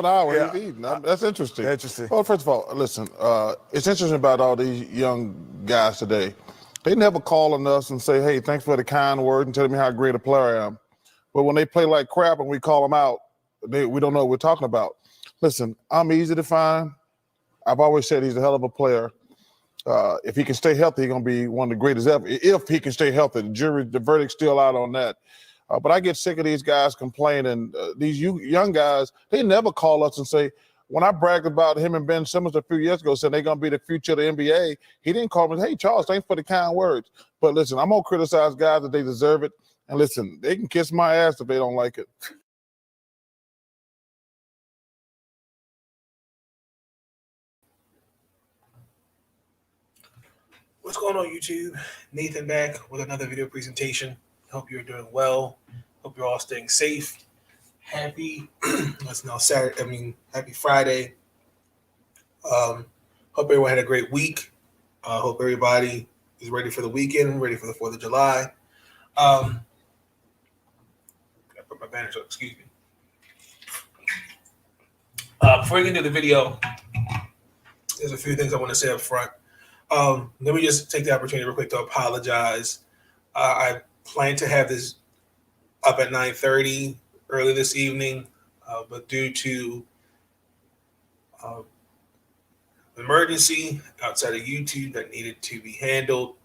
hour. Yeah. He's eating. That's interesting. Interesting. Well, first of all, listen, it's interesting about all these young guys today. They never call on us and say, hey, thanks for the kind word and telling me how great a player I am. But when they play like crap and we call them out, we don't know what we're talking about. Listen, I'm easy to find. I've always said he's a hell of a player. If he can stay healthy, he's going to be one of the greatest ever. If he can stay healthy, the verdict's still out on that. But I get sick of these guys complaining. These young guys, they never call us and say, when I bragged about him and Ben Simmons a few years ago, saying they're going to be the future of the NBA, he didn't call me, hey, Charles, thanks for the kind words. But listen, I'm going to criticize guys that they deserve it. And listen, they can kiss my ass if they don't like it. What's going on, YouTube? Nathan back with another video presentation. Hope you're doing well. Hope you're all staying safe. Happy, happy Friday. Hope everyone had a great week. Hope everybody is ready for the weekend, ready for the 4th of July. I put my banners up, excuse me. Before we get into the video, there's a few things I want to say up front. Let me just take the opportunity real quick to apologize. I plan to have this up at 9:30 early this evening, but due to emergency outside of YouTube that needed to be handled,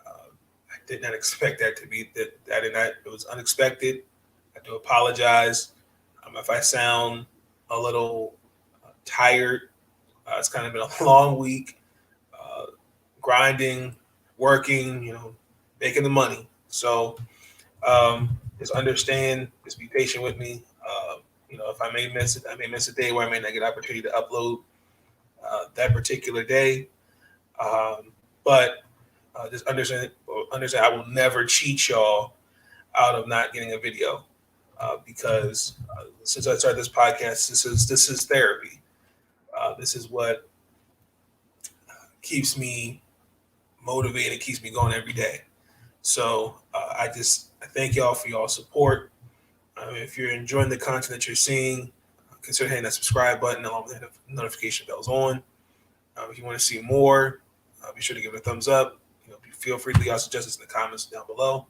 I did not expect that to be that. It was unexpected. I do apologize if I sound a little tired. It's kind of been a long week. Grinding, working, making the money. So just understand, just be patient with me. If I may miss it, I may miss a day where I may not get an opportunity to upload that particular day. But just understand, I will never cheat y'all out of not getting a video because since I started this podcast, this is therapy. This is what keeps me motivated, keeps me going every day. So I thank y'all for y'all support. If you're enjoying the content that you're seeing, consider hitting that subscribe button along with the notification bells on. If you want to see more, be sure to give it a thumbs up. Feel free to leave your suggestions in the comments down below.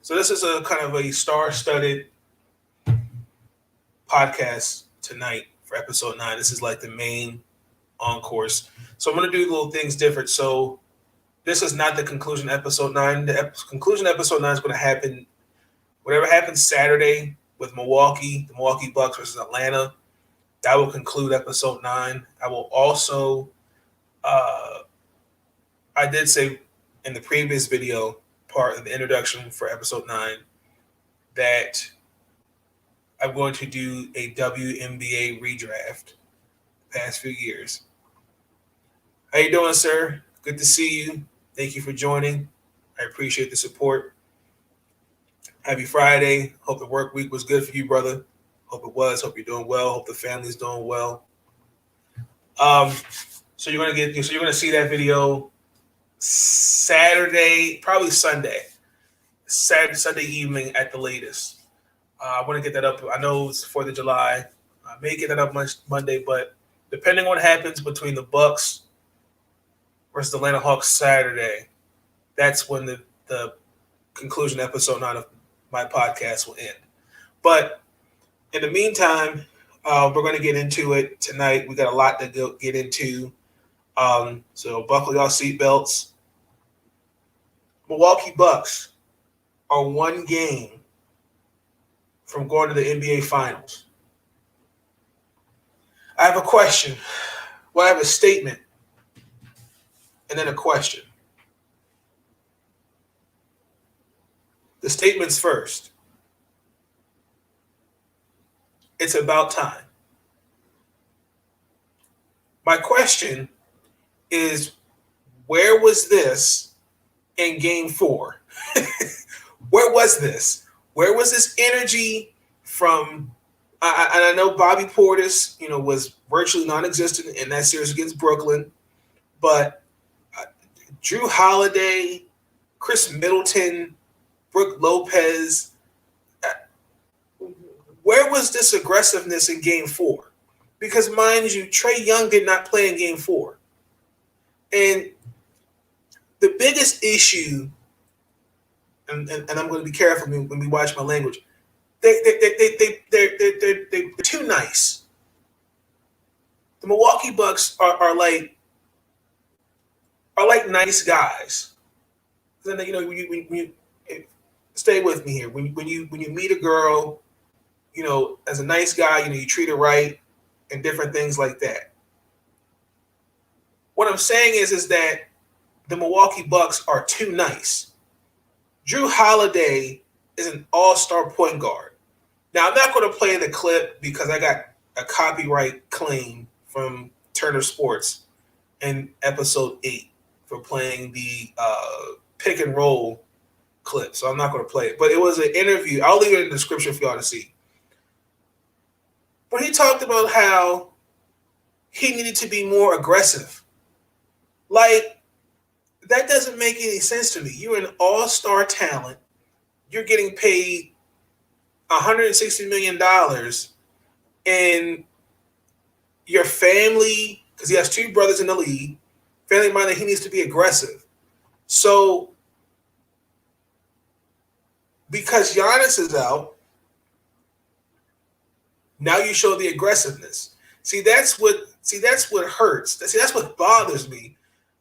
So this is a kind of a star-studded podcast tonight for episode 9. This is like the main on-course. So I'm going to do little things different. So this is not the conclusion of episode 9. The conclusion of episode 9 is going to happen, whatever happens Saturday with the Milwaukee Bucks versus Atlanta. That will conclude episode 9. I will also, I did say in the previous video, part of the introduction for episode 9, that I'm going to do a WNBA redraft the past few years. How you doing, sir? Good to see you. Thank you for joining. I appreciate the support. Happy Friday. Hope the work week was good for you, brother. Hope it was. Hope you're doing well. Hope the family's doing well. So you're gonna see that video Saturday, probably Sunday. Sunday evening at the latest. I want to get that up. I know it's 4th of July. I may get that up Monday, but depending on what happens between the Bucks versus the Atlanta Hawks Saturday, that's when the conclusion episode 9 of my podcast will end. But in the meantime, we're going to get into it tonight. We got a lot to get into. So buckle y'all seatbelts. Milwaukee Bucks are one game from going to the NBA Finals. I have a question. Well, I have a statement and then a question. The statement's first. It's about time. My question is, where was this in Game 4? Where was this? Where was this energy from? And I know Bobby Portis, was virtually non-existent in that series against Brooklyn, but Drew Holiday, Chris Middleton, Brooke Lopez, where was this aggressiveness in Game 4? Because, mind you, Trae Young did not play in Game 4. And the biggest issue, and I'm going to be careful when we watch my language, they're too nice. The Milwaukee Bucks are like nice guys. You know, when you stay with me here. When you meet a girl, you know, as a nice guy, you know, you treat her right and different things like that. What I'm saying is that the Milwaukee Bucks are too nice. Drew Holiday is an all-star point guard. Now, I'm not going to play the clip because I got a copyright claim from Turner Sports in episode 8 for playing the pick and roll clip. So I'm not going to play it. But it was an interview. I'll leave it in the description for y'all to see. But he talked about how he needed to be more aggressive. Like, that doesn't make any sense to me. You're an all-star talent. You're getting paid $160 million, and your family, because he has 2 brothers in the league, family minded, he needs to be aggressive. So, because Giannis is out, now you show the aggressiveness. See, that's what hurts. That's what bothers me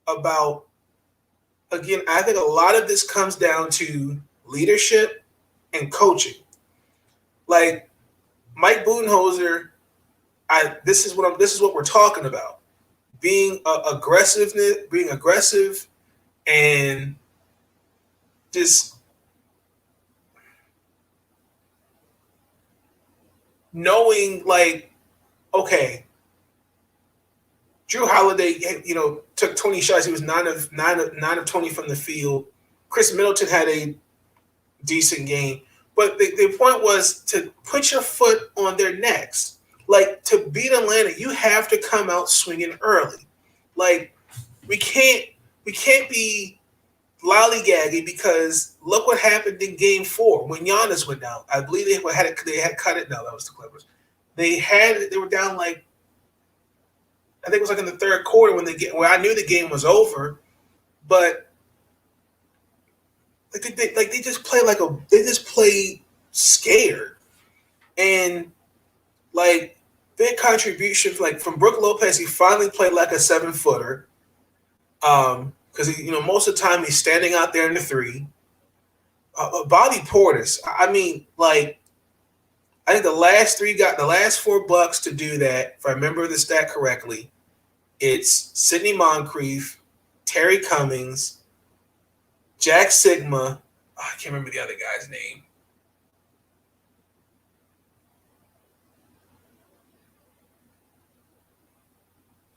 about, again, I think a lot of this comes down to leadership and coaching. Like Mike Budenholzer, this is what we're talking about. Being aggressive, and just knowing, like, okay, Drew Holiday, you know, took 20 shots. He was 9 of 20 from the field. Chris Middleton had a decent game. But the point was to put your foot on their necks. Like, to beat Atlanta, you have to come out swinging early. Like, we can't be lollygagging, because look what happened in Game 4 when Giannis went down. I believe they had cut it. No, that was the Clippers. They were down, like, I think it was like in the third quarter where I knew the game was over, but they just play scared. And like, their contributions, like from Brook Lopez, he finally played like a 7-footer. Because most of the time he's standing out there in the 3. Bobby Portis, I mean, like, I think the last 4 Bucks to do that, if I remember the stat correctly, it's Sidney Moncrief, Terry Cummings, Jack Sigma. Oh, I can't remember the other guy's name.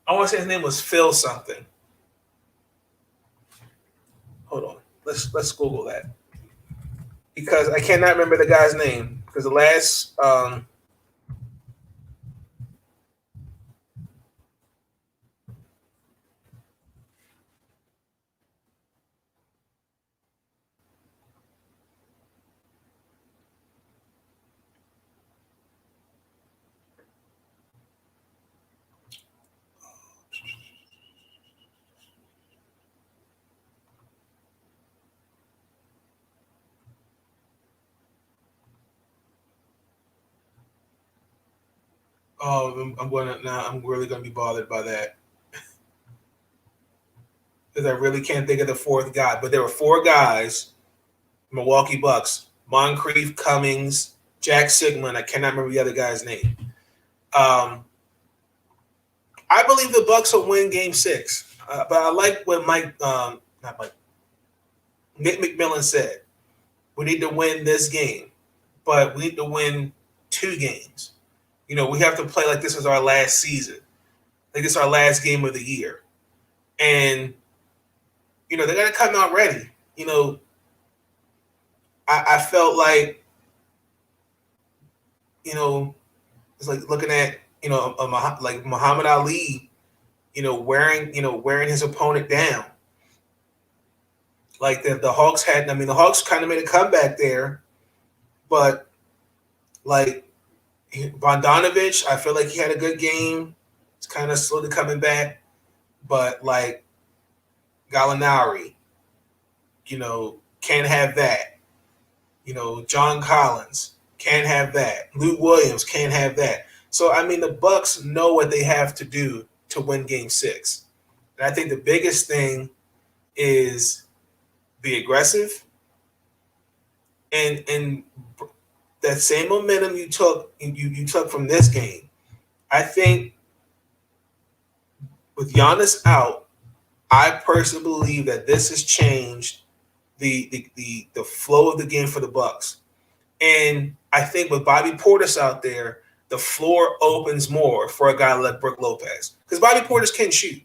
I want to say his name was Phil something. Hold on. Let's Google that. Because I cannot remember the guy's name. Because the last I'm really gonna be bothered by that. Because I really can't think of the 4th guy. But there were 4 guys, Milwaukee Bucks, Moncrief, Cummings, Jack Sigma, and I cannot remember the other guy's name. I believe the Bucks will win Game 6. But I like what Nick McMillan said. We need to win this game, but we need to win 2 games. We have to play like this is our last season. Like this is our last game of the year. And, they're going to come out ready. I felt like, it's like looking at, like Muhammad Ali, wearing his opponent down. Like the Hawks the Hawks kind of made a comeback there, but like Bogdanovich, I feel like he had a good game. It's kind of slowly coming back. But like Gallinari, can't have that. John Collins can't have that. Lou Williams can't have that. So I mean, the Bucks know what they have to do to win Game 6. And I think the biggest thing is be aggressive and that same momentum you took from this game. I think with Giannis out, I personally believe that this has changed the flow of the game for the Bucks. And I think with Bobby Portis out there, the floor opens more for a guy like Brook Lopez. Because Bobby Portis can shoot.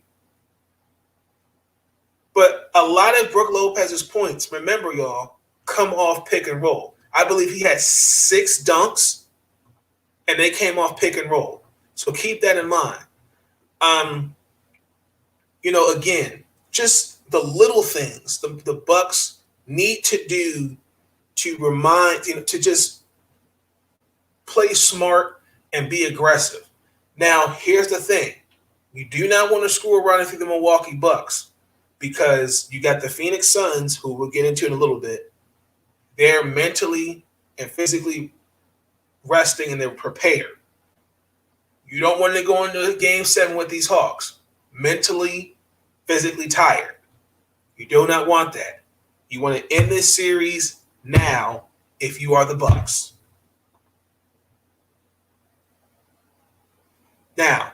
But a lot of Brook Lopez's points, remember, y'all, come off pick and roll. I believe he had 6 dunks, and they came off pick and roll. So keep that in mind. Again, just the little things the Bucks need to do to remind, to just play smart and be aggressive. Now, here's the thing. You do not want to screw around and think the Milwaukee Bucks, because you got the Phoenix Suns, who we'll get into in a little bit. They're mentally and physically resting, and they're prepared. You don't want to go into Game 7 with these Hawks mentally, physically tired. You do not want that. You want to end this series now if you are the Bucks. Now,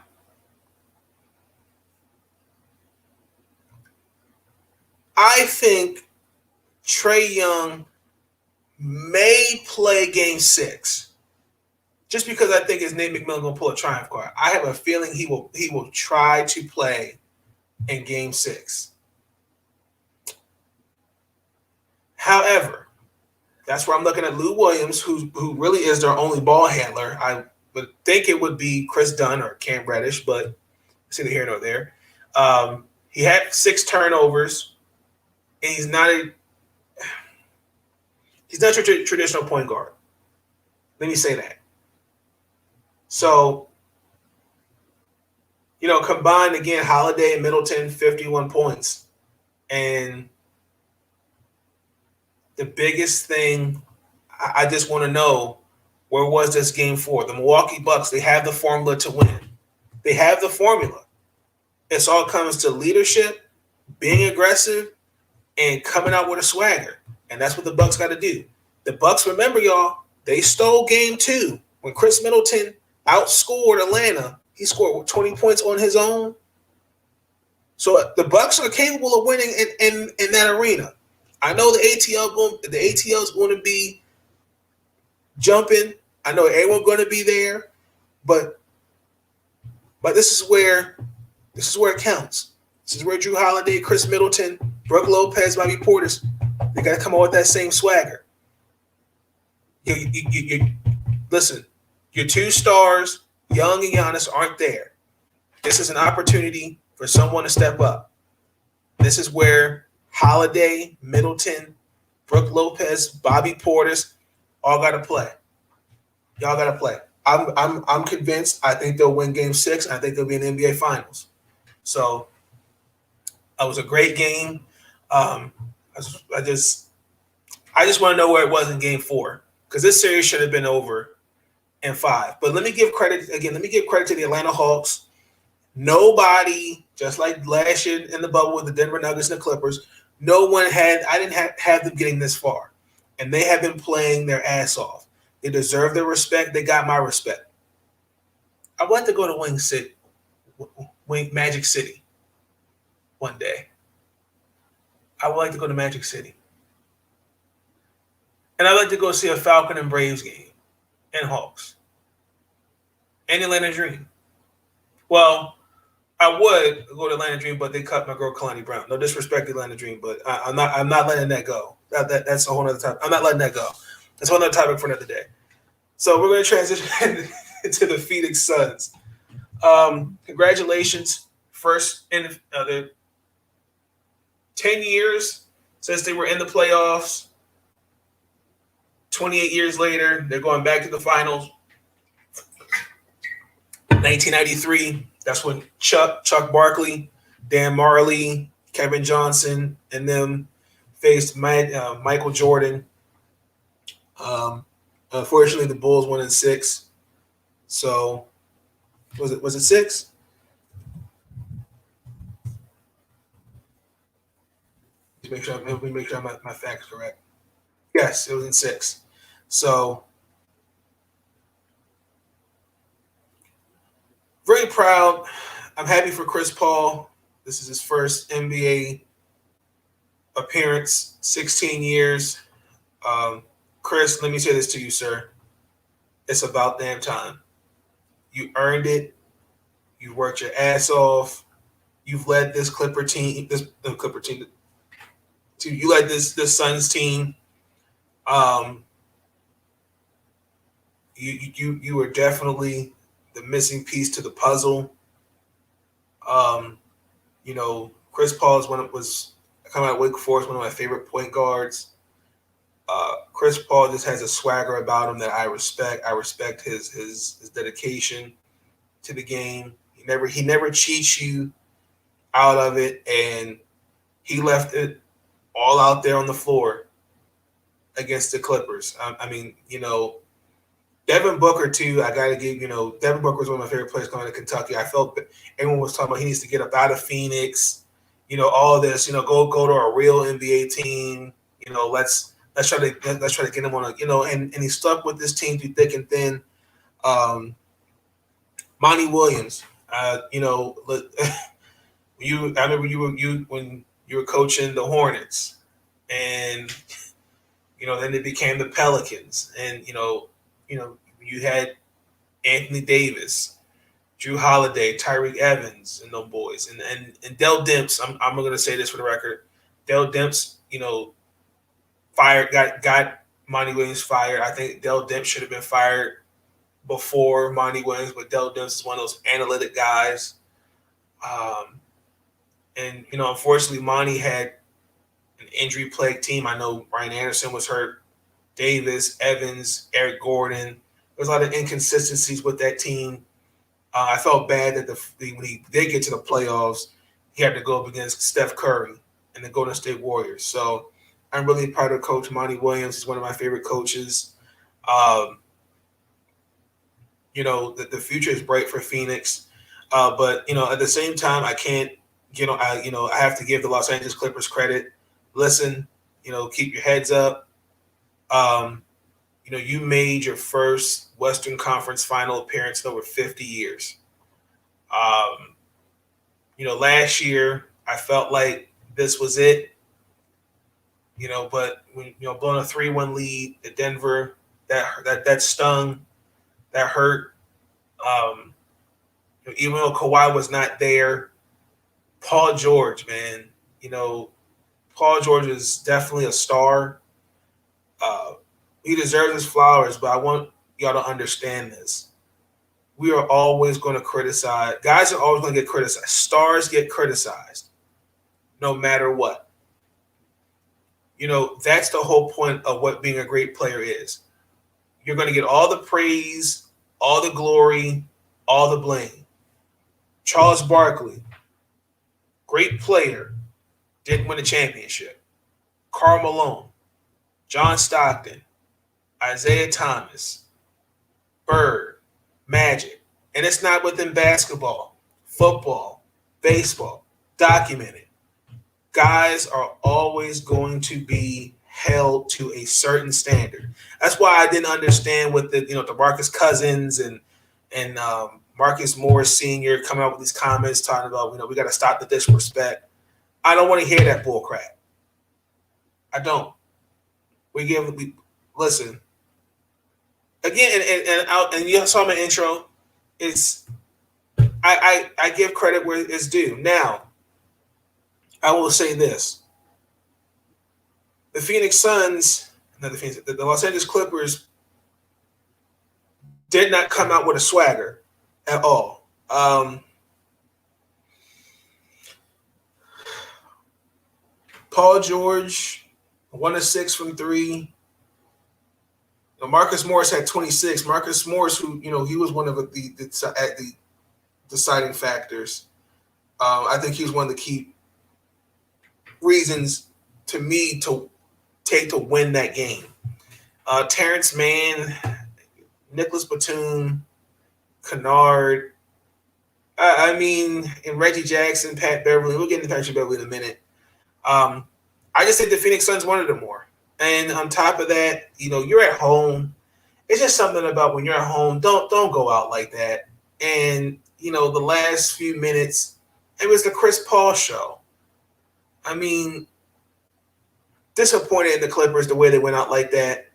I think Trae Young may play Game 6, just because I think his Nate McMillan gonna pull a triumph card. I have a feeling he will try to play in Game 6. However, that's where I'm looking at Lou Williams, who really is their only ball handler. I would think it would be Chris Dunn or Cam Reddish, but it's neither here nor there. He had 6 turnovers, and he's not a traditional point guard. Let me say that. So, combined again, Holiday and Middleton, 51 points. And the biggest thing, I just want to know, where was this game for? The Milwaukee Bucks, they have the formula to win. They have the formula. It's all comes to leadership, being aggressive, and coming out with a swagger. And that's what the Bucks got to do. The Bucks, remember, y'all, they stole Game 2 when Chris Middleton outscored Atlanta. He scored 20 points on his own. So the Bucks are capable of winning in that arena. I know the ATL is going to be jumping. I know everyone's going to be there, but this is where it counts. This is where Drew Holiday, Chris Middleton, Brook Lopez, Bobby Portis, they got to come on with that same swagger. You listen, your 2 stars, Young and Giannis, aren't there. This is an opportunity for someone to step up. This is where Holiday, Middleton, Brook Lopez, Bobby Portis all got to play. Y'all got to play. I'm convinced. I think they'll win Game 6. And I think they'll be in the NBA Finals. So it was a great game. I just want to know where it was in Game 4, because this series should have been over in 5. But let me give credit again. Let me give credit to the Atlanta Hawks. Nobody, just like last year in the bubble with the Denver Nuggets and the Clippers, I didn't have them getting this far. And they have been playing their ass off. They deserve their respect. They got my respect. I want to go to Magic City one day. I would like to go to Magic City. And I'd like to go see a Falcon and Braves game and Hawks. And Atlanta Dream. Well, I would go to Atlanta Dream, but they cut my girl Kalani Brown. No disrespect to Atlanta Dream, but I'm not letting that go. That's a whole other topic. I'm not letting that go. That's one other topic for another day. So we're going to transition into the Phoenix Suns. Congratulations. First in the 10 years since they were in the playoffs. 28 years later, they're going back to the finals 1993, that's when Chuck Barkley, Dan Marley, Kevin Johnson, and them faced Michael Jordan. Unfortunately, the Bulls won in 6. So was it 6? Let me make sure my facts correct. Yes, it was in 6. So very proud. I'm happy for Chris Paul. This is his first NBA appearance, 16 years. Chris, let me say this to you, sir. It's about damn time. You earned it. You worked your ass off. You've led this Clipper team. You led this Suns team. You were definitely the missing piece to the puzzle. Chris Paul was coming out of Wake Forest, one of my favorite point guards. Chris Paul just has a swagger about him that I respect. I respect his dedication to the game. He never cheats you out of it, and he left it all out there on the floor against the Clippers. Devin Booker too. I gotta give Devin Booker was one of my favorite players coming to Kentucky. I felt everyone was talking about he needs to get up out of Phoenix. All this. Go to a real NBA team. Let's try to get him on a and he stuck with this team through thick and thin. Monty Williams. I remember when you were coaching the Hornets, and then it became the Pelicans, and you had Anthony Davis, Drew Holiday, Tyreek Evans, and those boys, and Dell Demps. I'm going to say this for the record. Dell Demps, fired, got Monty Williams fired. I think Dell Demps should have been fired before Monty Williams, but Dell Demps is one of those analytic guys. Unfortunately, Monty had an injury-plagued team. I know Ryan Anderson was hurt, Davis, Evans, Eric Gordon. There's a lot of inconsistencies with that team. I felt bad that when he did get to the playoffs, he had to go up against Steph Curry and the Golden State Warriors. So I'm really proud of Coach Monty Williams. He's one of my favorite coaches. The future is bright for Phoenix. But at the same time, I can't, I have to give the Los Angeles Clippers credit. Listen, keep your heads up. You made your first Western Conference final appearance in over 50 years. Last year I felt like this was it. But when blowing a 3-1 lead at Denver, that stung, that hurt. Even though Kawhi was not there, Paul George, man, Paul George is definitely a star. He deserves his flowers, but I want y'all to understand this. We are always going to criticize. Guys are always going to get criticized. Stars get criticized no matter what. That's the whole point of what being a great player is. You're going to get all the praise, all the glory, all the blame. Charles Barkley, great player, didn't win a championship. Karl Malone, John Stockton, Isaiah Thomas, Bird, Magic. And it's not within basketball, football, baseball, documented. Guys are always going to be held to a certain standard. That's why I didn't understand with the DeMarcus Cousins and Marcus Morris Sr. coming out with these comments talking about, we got to stop the disrespect. I don't want to hear that bull crap. I don't. Listen. Again, and you saw my intro. I give credit where it's due. Now, I will say this: the Phoenix Suns, the Los Angeles Clippers, did not come out with a swagger at all. Paul George, 1 of 6 from 3. Marcus Morris had 26. Marcus Morris, who he was one of the deciding factors. I think he was one of the key reasons to me to take to win that game. Terrence Mann, Nicholas Batum, Kennard, and Reggie Jackson, Pat Beverly. We'll get into Patrick Beverly in a minute. I just think the Phoenix Suns wanted it more. And on top of that, you're at home. It's just something about when you're at home, don't go out like that. And, the last few minutes, it was the Chris Paul show. Disappointed in the Clippers the way they went out like that.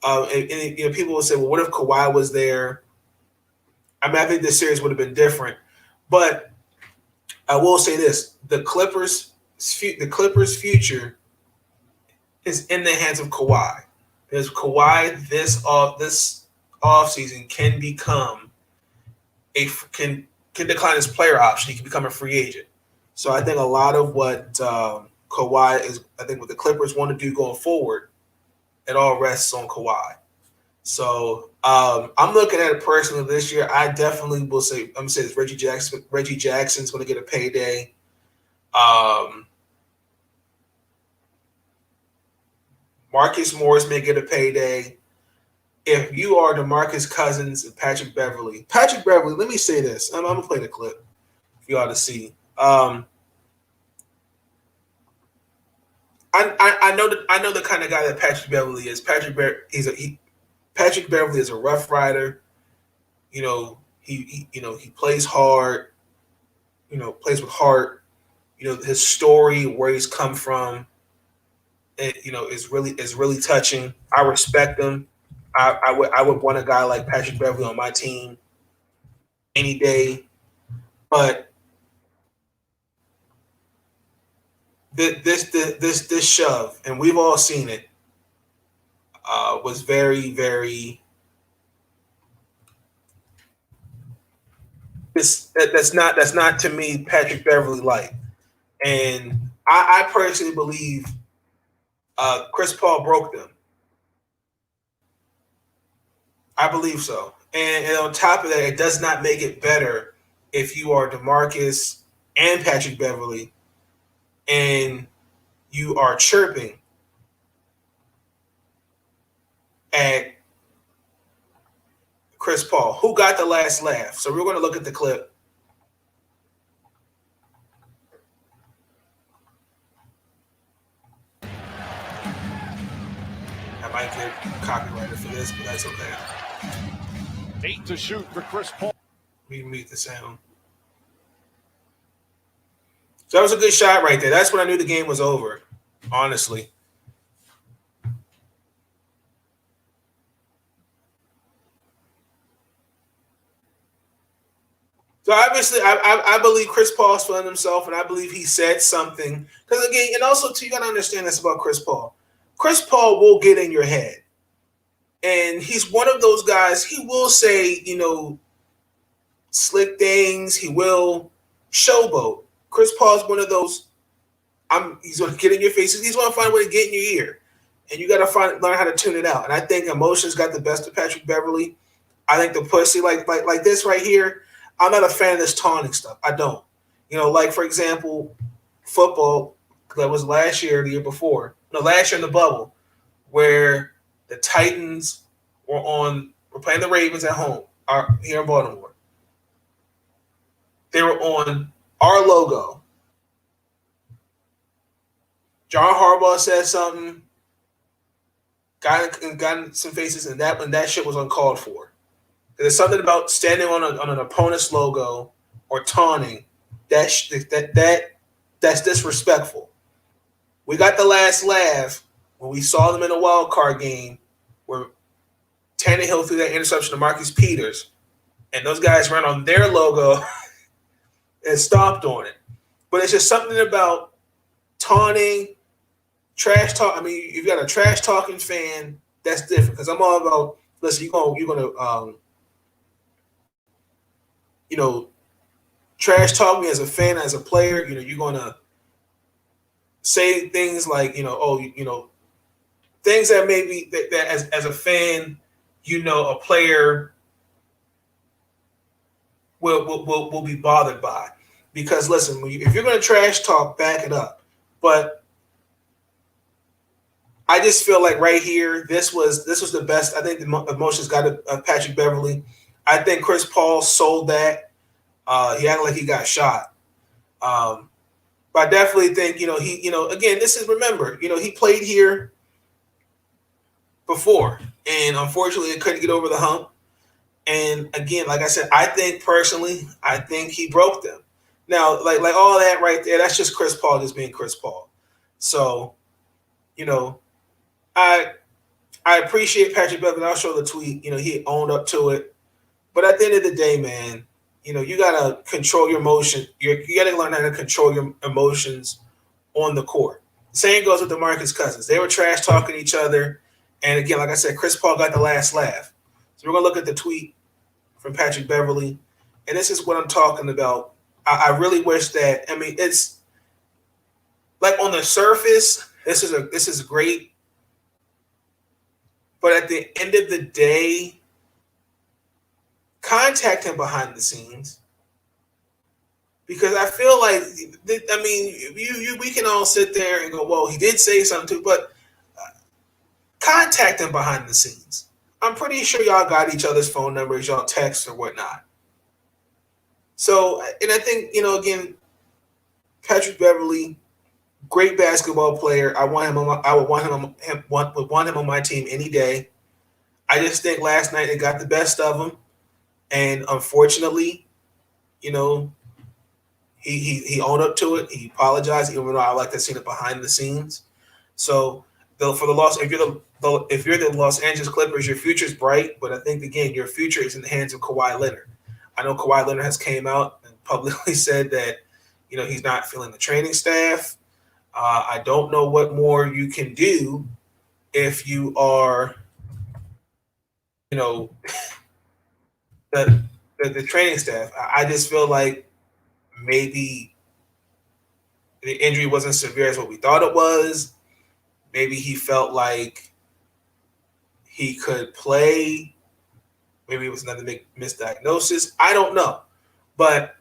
And people will say, well, what if Kawhi was there? I think this series would have been different. But I will say this: the Clippers' future is in the hands of Kawhi. Because Kawhi this offseason can become can decline his player option. He can become a free agent. So I think a lot of what Kawhi is, I think what the Clippers want to do going forward, it all rests on Kawhi. So I'm looking at it personally this year. I definitely will say, I'm gonna say this: Reggie Jackson's going to get a payday. Marcus Morris may get a payday. If you are DeMarcus Cousins and Patrick Beverly, let me say this. I'm gonna play the clip for y'all to see. I know the kind of guy that Patrick Beverly is. Patrick Beverly is a rough rider. He plays hard. Plays with heart. His story, where he's come from, is really touching. I respect him. I would want a guy like Patrick Beverly on my team any day. But this shove, and we've all seen it, was very, very. That's not to me Patrick Beverly like, and I personally believe Chris Paul broke them. I believe so, and on top of that, it does not make it better if you are DeMarcus and Patrick Beverly, and you are chirping at Chris Paul, who got the last laugh. So we're going to look at the clip. I might get copyrighted for this, but that's okay. 8 to shoot for Chris Paul. We mute the sound. So that was a good shot right there. That's when I knew the game was over, honestly. So obviously, I believe Chris Paul's feeling himself, and I believe he said something. Because again, and also too, you got to understand this about Chris Paul. Chris Paul will get in your head, and he's one of those guys. He will say, slick things. He will showboat. Chris Paul's one of those. He's going to get in your face. He's going to find a way to get in your ear, and you got to learn how to tune it out. And I think emotions got the best of Patrick Beverly. I think the pussy like this right here. I'm not a fan of this taunting stuff. I don't. Like, for example, football, that was last year, the year before. No, last year in the bubble, where the Titans were playing the Ravens at home here in Baltimore. They were on our logo. John Harbaugh said something, got in some faces, and that shit was uncalled for. There's something about standing on an opponent's logo or taunting that's disrespectful. We got the last laugh when we saw them in a wild card game where Tannehill threw that interception to Marcus Peters, and those guys ran on their logo and stomped on it. But it's just something about taunting, trash talk. If you've got a trash talking fan, that's different. Because I'm all about, listen, you're gonna trash talk me as a fan, as a player. You're gonna say things like, things that maybe that as a fan, a player will be bothered by. Because listen, if you're going to trash talk, back it up. But I just feel like right here, this was the best. I think the emotions got to Patrick Beverley. I think Chris Paul sold that. He acted like he got shot. But I definitely think, again, this is, remember, he played here before, and unfortunately, it couldn't get over the hump. And again, like I said, I think he broke them. Now, like all that right there, that's just Chris Paul just being Chris Paul. So, I appreciate Patrick Bev, and I'll show the tweet. He owned up to it. But at the end of the day, man, you gotta control your emotion. You gotta learn how to control your emotions on the court. Same goes with DeMarcus Cousins. They were trash talking each other, and again, like I said, Chris Paul got the last laugh. So we're gonna look at the tweet from Patrick Beverley, and this is what I'm talking about. I really wish that. I mean, it's like on the surface, this is great, but at the end of the day, contact him behind the scenes, because I feel like, we can all sit there and go, well, he did say something too, but contact him behind the scenes. I'm pretty sure y'all got each other's phone numbers, y'all text or whatnot. So, and I think, again, Patrick Beverley, great basketball player. I would want him on my team any day. I just think last night it got the best of him. And unfortunately, he owned up to it. He apologized, even though I like to see it behind the scenes. So if you're the Los Angeles Clippers, your future is bright. But I think again, your future is in the hands of Kawhi Leonard. I know Kawhi Leonard has came out and publicly said that he's not feeling the training staff. I don't know what more you can do if you are, the training staff. I just feel like maybe the injury wasn't severe as what we thought it was. Maybe he felt like he could play. Maybe it was another misdiagnosis. I don't know. But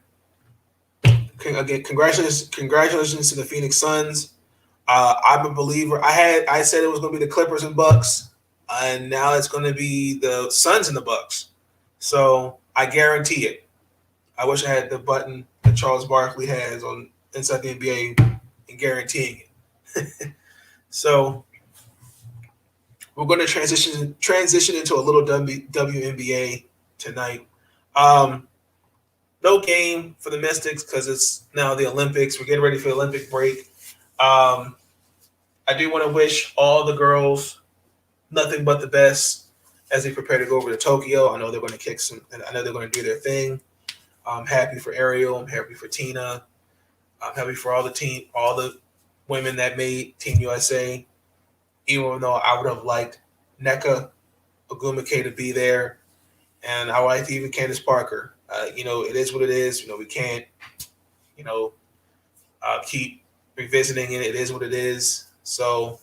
again, congratulations to the Phoenix Suns. I'm a believer. I said it was going to be the Clippers and Bucks, and now it's going to be the Suns and the Bucks. So I guarantee it. I wish I had the button that Charles Barkley has on inside the NBA and guaranteeing it. So we're going to transition into a little WNBA tonight. No game for the Mystics because it's now the Olympics. We're getting ready for the Olympic break. I do want to wish all the girls nothing but the best as they prepare to go over to Tokyo. I know they're going to kick some, and I know they're going to do their thing. I'm happy for Ariel. I'm happy for Tina. I'm happy for all the women that made Team USA. Even though I would have liked Nneka Ogwumike to be there, and I would like even Candace Parker. It is what it is. We can't, keep revisiting it. It is what it is. So,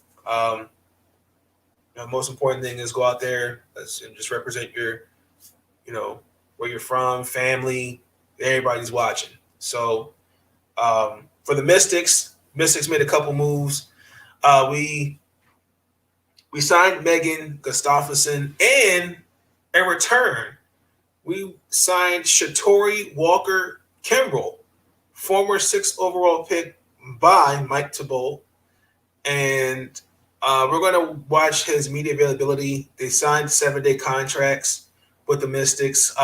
most important thing is go out there and just represent your, where you're from, family. Everybody's watching. So, for the Mystics made a couple moves. We signed Megan Gustafson, and in return, we signed Sha'carri Walker Kimbrell, former 6th overall pick by Mike Thibault. And we're going to watch his media availability. They signed 7-day contracts with the Mystics.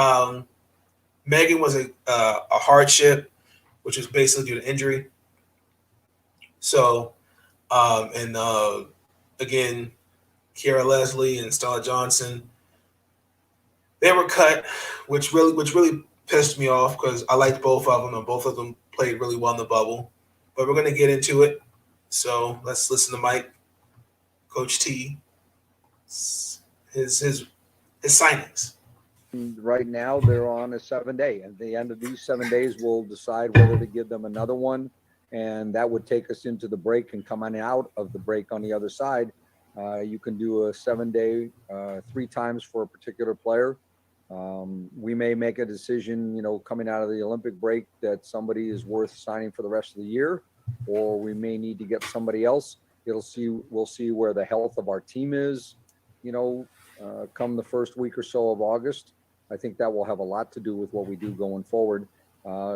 Megan was a hardship, which was basically due to injury. So, again, Kiera Leslie and Stella Johnson, they were cut, which really pissed me off because I liked both of them, and both of them played really well in the bubble. But we're going to get into it. So let's listen to Mike, Coach T, his signings. Right now, they're on a 7-day. At the end of these 7 days, we'll decide whether to give them another one, and that would take us into the break. And coming out of the break on the other side, you can do a 7-day 3 times for a particular player. We may make a decision, coming out of the Olympic break that somebody is worth signing for the rest of the year, or we may need to get somebody else. We'll see where the health of our team is, come the first week or so of August. I think that will have a lot to do with what we do going forward.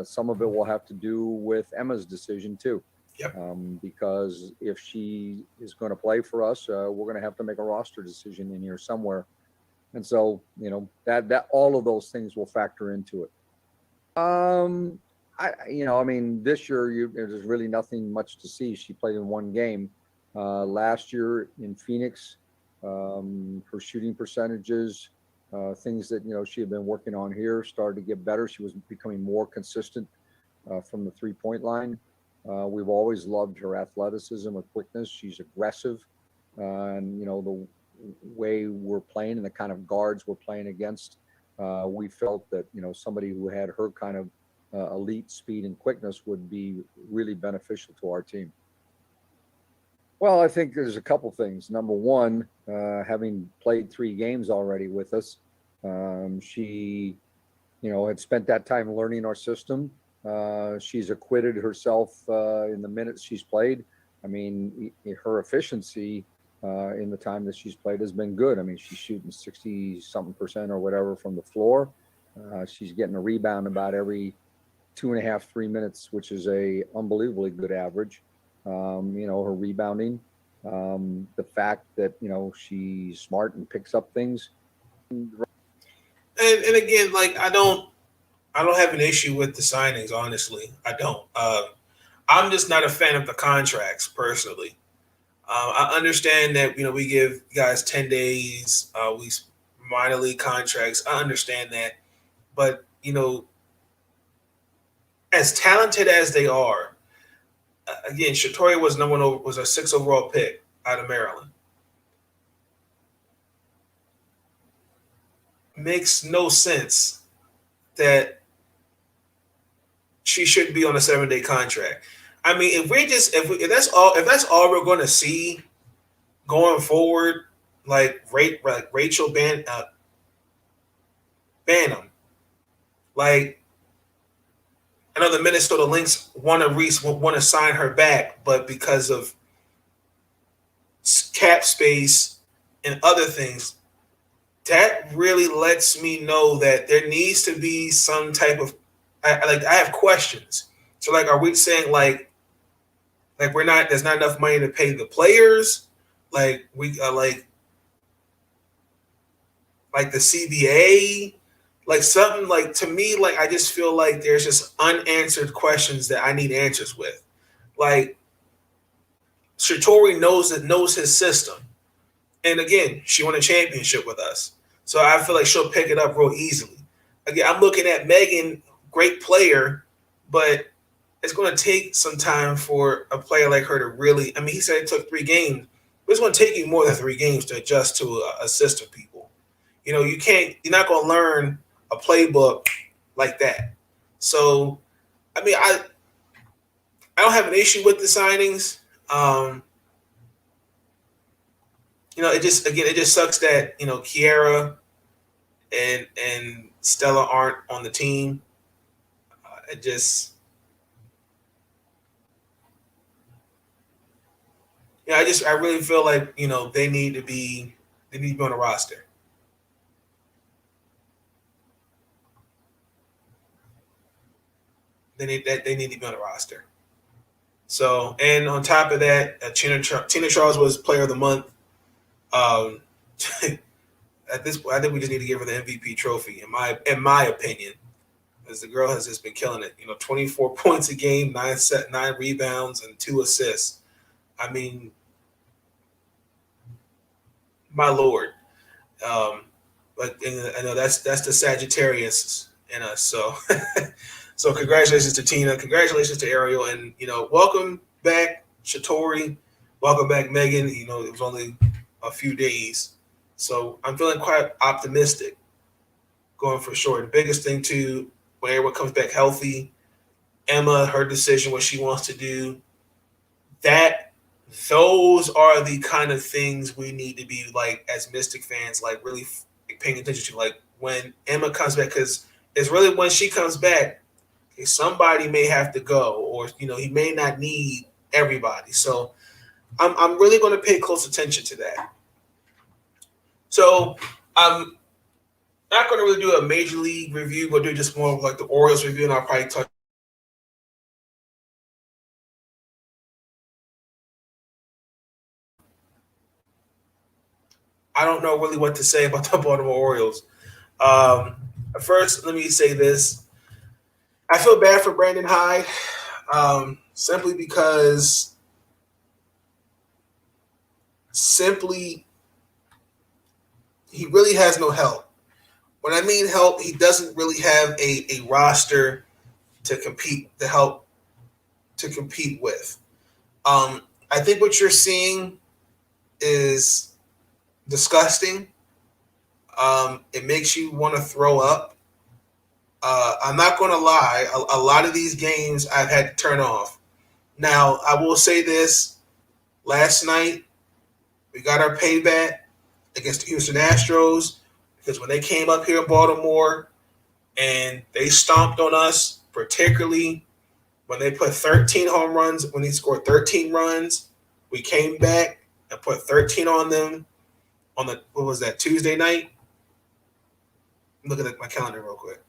Some of it will have to do with Emma's decision too. Yep. Because if she is going to play for us, we're going to have to make a roster decision in here somewhere. And so, that all of those things will factor into it. This year there's really nothing much to see. She played in one game. Last year in Phoenix, her shooting percentages, things that, she had been working on here started to get better. She was becoming more consistent from the 3-point line. We've always loved her athleticism, her quickness. She's aggressive. And, the way we're playing and the kind of guards we're playing against, we felt that, somebody who had her kind of elite speed and quickness would be really beneficial to our team. Well, I think there's a couple things. Number one, having played 3 games already with us, she, had spent that time learning our system. She's acquitted herself in the minutes she's played. I mean, her efficiency in the time that she's played has been good. I mean, she's shooting 60-something% or whatever from the floor. She's getting a rebound about every 2.5, 3 minutes, which is a unbelievably good average. Her rebounding, the fact that, she's smart and picks up things. And again, like, I don't have an issue with the signings, honestly. I don't. I'm just not a fan of the contracts personally. I understand that, we give guys 10 days, we minor league contracts. I understand that. But, as talented as they are, again, Sha'carri was was a 6th overall pick out of Maryland. Makes no sense that she shouldn't be on a 7-day contract. I mean, if that's all we're going to see going forward, like Rachel Banham, like, I know the Minnesota Lynx want to sign her back, but because of cap space and other things, that really lets me know that there needs to be some type of I have questions. So, like, are we saying like there's not enough money to pay the players? Like, we like the CBA, like something, like, to me, like, I just feel like there's just unanswered questions that I need answers with. Like, Sha'carri knows his system. And again, she won a championship with us. So I feel like she'll pick it up real easily. Again, I'm looking at Megan, great player, but it's going to take some time for a player like her to really, I mean, he said it took 3 games, but it's going to take you more than 3 games to adjust to a system, people. You're not going to learn a playbook like that. So, I mean, I don't have an issue with the signings. It just sucks that, Kiara and Stella aren't on the team. I really feel like, they need to be on a roster. They need to be on the roster. So, and on top of that, Tina Charles was Player of the Month. At this point, I think we just need to give her the MVP trophy, in my opinion, as the girl has just been killing it. 24 points a game, 9 rebounds, and 2 assists. I mean, my Lord. But I know that's the Sagittarius in us. So, so congratulations to Tina. Congratulations to Ariel, and welcome back, Sha'carri. Welcome back, Megan. It was only a few days. So I'm feeling quite optimistic going for sure. The biggest thing, too, when everyone comes back healthy, Emma, her decision, what she wants to do, those are the kind of things we need to be, like, as Mystic fans, like, really paying attention to. Like, when Emma comes back, because it's really when she comes back, okay, somebody may have to go, or he may not need everybody. So I'm really going to pay close attention to that. So I'm not going to really do a major league review. We'll do just more of like the Orioles review, and I'll probably touch. I don't know really what to say about the Baltimore Orioles. First, let me say this. I feel bad for Brandon Hyde, simply because he really has no help. When I mean help, he doesn't really have a roster to compete with. I think what you're seeing is disgusting. It makes you want to throw up. I'm not going to lie. A lot of these games I've had to turn off. Now, I will say this. Last night, we got our payback against the Houston Astros, because when they came up here in Baltimore and they stomped on us, particularly when they put 13 home runs, when they scored 13 runs, we came back and put 13 on them on Tuesday night? Look at my calendar real quick.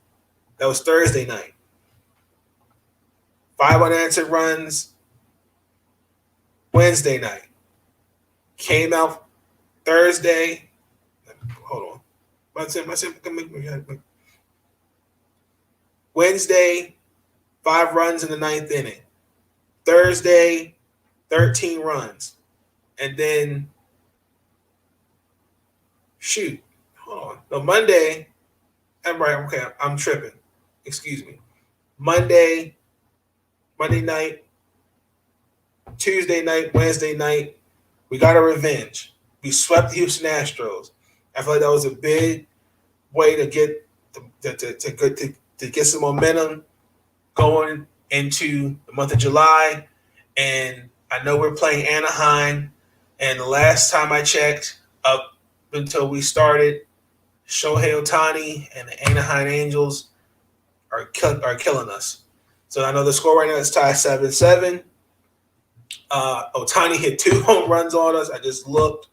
That was Thursday night. 5 unanswered runs Wednesday night. Came out Thursday. Hold on. Wednesday, 5 runs in the 9th inning. Thursday, 13 runs. And then, hold on. No, Monday, I'm right. Okay, I'm tripping. Excuse me. Monday night, Tuesday night, Wednesday night, we got a revenge. We swept the Houston Astros. I feel like that was a big way to get to get some momentum going into the month of July. And I know we're playing Anaheim. And the last time I checked, up until we started, Shohei Ohtani and the Anaheim Angels are killing us. So I know the score right now is tied 7-7. Ohtani hit 2 home runs on us. I just looked.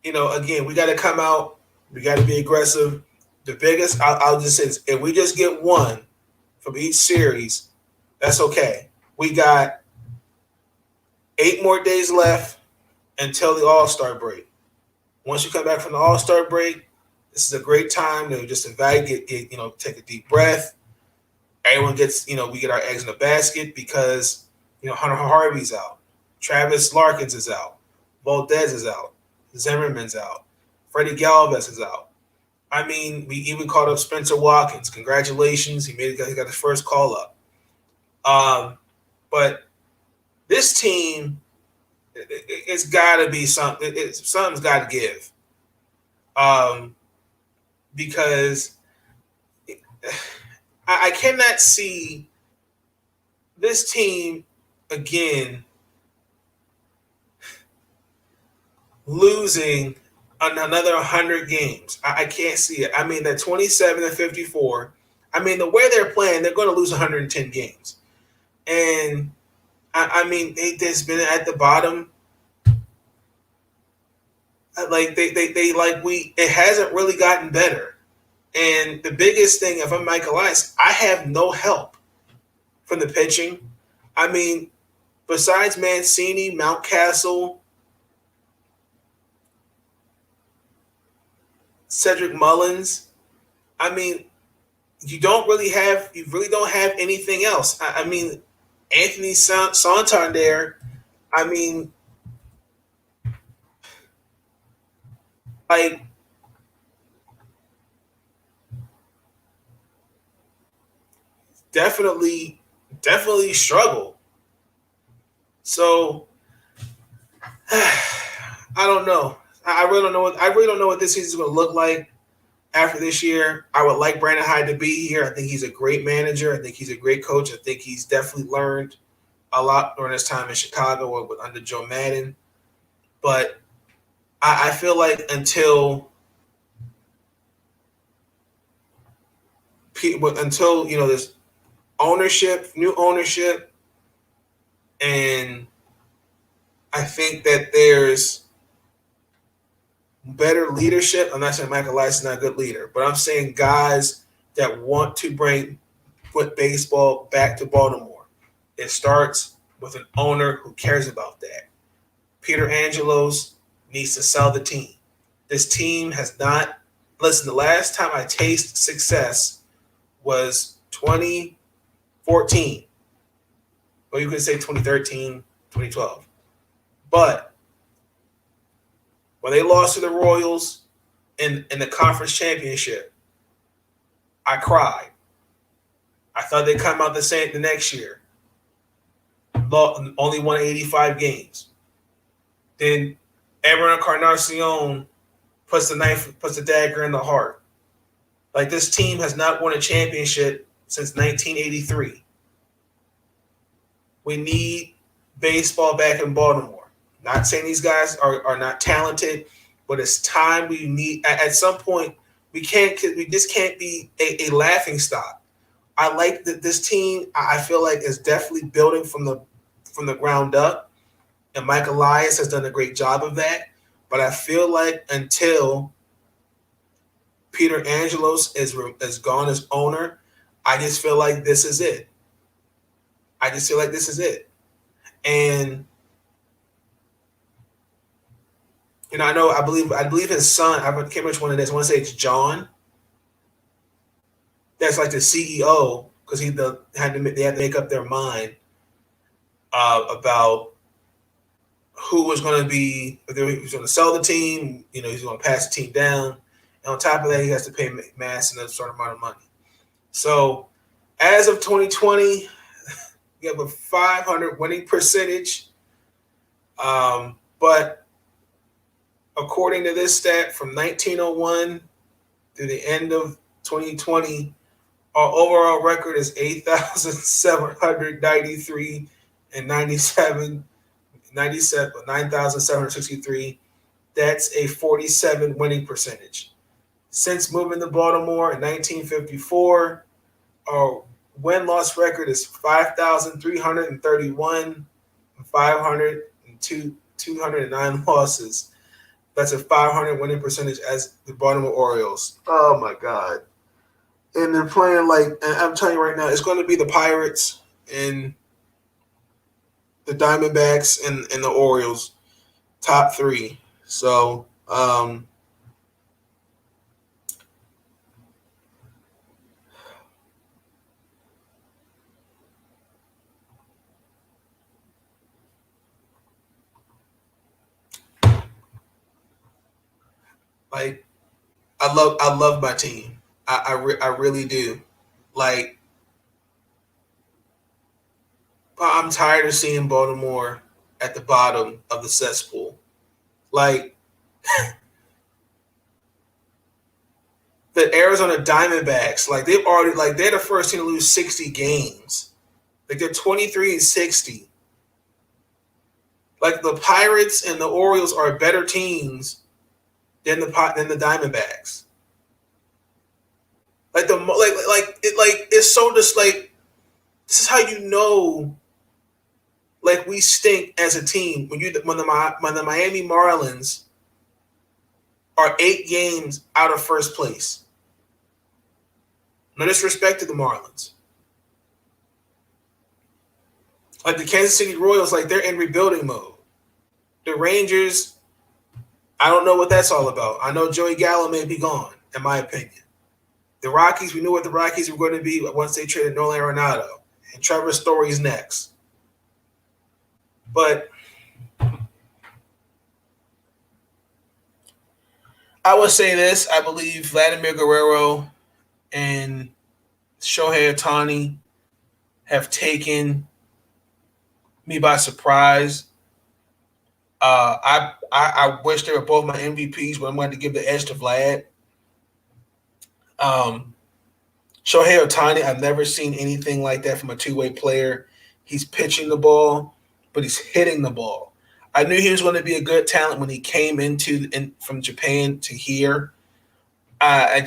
Again, we got to come out. We got to be aggressive. The biggest, I'll just say this, if we just get one from each series, that's okay. We got 8 more days left until the All-Star break. Once you come back from the All-Star break, this is a great time to just evaluate, take a deep breath. Everyone gets, we get our eggs in the basket because, Hunter Harvey's out. Travis Larkins is out. Valdez is out. Zimmerman's out. Freddie Galvez is out. I mean, we even called up Spencer Watkins. Congratulations. He got his first call up. But this team, it's got to be something. Something's got to give. Because I cannot see this team again losing another 100 games. I can't see it. I mean, that 27-54. I mean, the way they're playing, they're going to lose 110 games. And I mean, they've been at the bottom. Like it hasn't really gotten better. And the biggest thing, if I'm Michael Ice, I have no help from the pitching. I mean, besides Mancini, Mountcastle, Cedric Mullins, I mean, you really don't have anything else. I mean, Anthony Santander, I mean, like, definitely struggle. So I don't know. I really don't know what this season is going to look like after this year. I would like Brandon Hyde to be here. I think he's a great manager. I think he's a great coach. I think he's definitely learned a lot during his time in Chicago under Joe Madden. But I feel like until there's new ownership, and I think that there's better leadership. I'm not saying Michael Elias is not a good leader, but I'm saying guys that want to bring baseball back to Baltimore. It starts with an owner who cares about that. Peter Angelos needs to sell the team. This team has not – listen, the last time I tasted success was 2014. Or you could say 2013, 2012. But when they lost to the Royals in the conference championship, I cried. I thought they'd come out the same the next year. Only won 85 games. Then Aaron Encarnacion puts the dagger in the heart. Like, this team has not won a championship since 1983. We need baseball back in Baltimore. Not saying these guys are not talented, but it's time we need. At some point, we just can't be a laughing stock. I like that this team. I feel like is definitely building from the ground up, and Michael Elias has done a great job of that. But I feel like until Peter Angelos is gone as owner, I just feel like this is it. And I believe his son. I can't remember which one it is. I want to say it's John. That's like the CEO, because they had to make up their mind about who was going to be, if he was going to sell the team. He's going to pass the team down, and on top of that, he has to pay Mass a certain amount of money. So, as of 2020, we have a 500 winning percentage, but according to this stat, from 1901 through the end of 2020, our overall record is 8,793 and 9,763. That's a 47 winning percentage. Since moving to Baltimore in 1954, our win-loss record is 5,331 and 209 losses. That's a 500 winning percentage as the Baltimore Orioles. Oh, my God. And they're playing and I'm telling you right now, it's going to be the Pirates and the Diamondbacks and the Orioles, top three. So, I love my team. I really do. I'm tired of seeing Baltimore at the bottom of the cesspool. The Arizona Diamondbacks, they're the first team to lose 60 games. They're 23-60. The Pirates and the Orioles are better teams than the Diamondbacks. It's so just this is how we stink as a team when the Miami Marlins are 8 games out of first place. No disrespect to the Marlins. The Kansas City Royals, they're in rebuilding mode. The Rangers, I don't know what that's all about. I know Joey Gallo may be gone, in my opinion. The Rockies, we knew what the Rockies were going to be once they traded Nolan Arenado. And Trevor Story's next. But I would say this. I believe Vladimir Guerrero and Shohei Ohtani have taken me by surprise. I wish they were both my MVPs, but I'm going to give the edge to Vlad. Shohei Ohtani, I've never seen anything like that from a two-way player. He's pitching the ball, but he's hitting the ball. I knew he was going to be a good talent when he came from Japan to here. I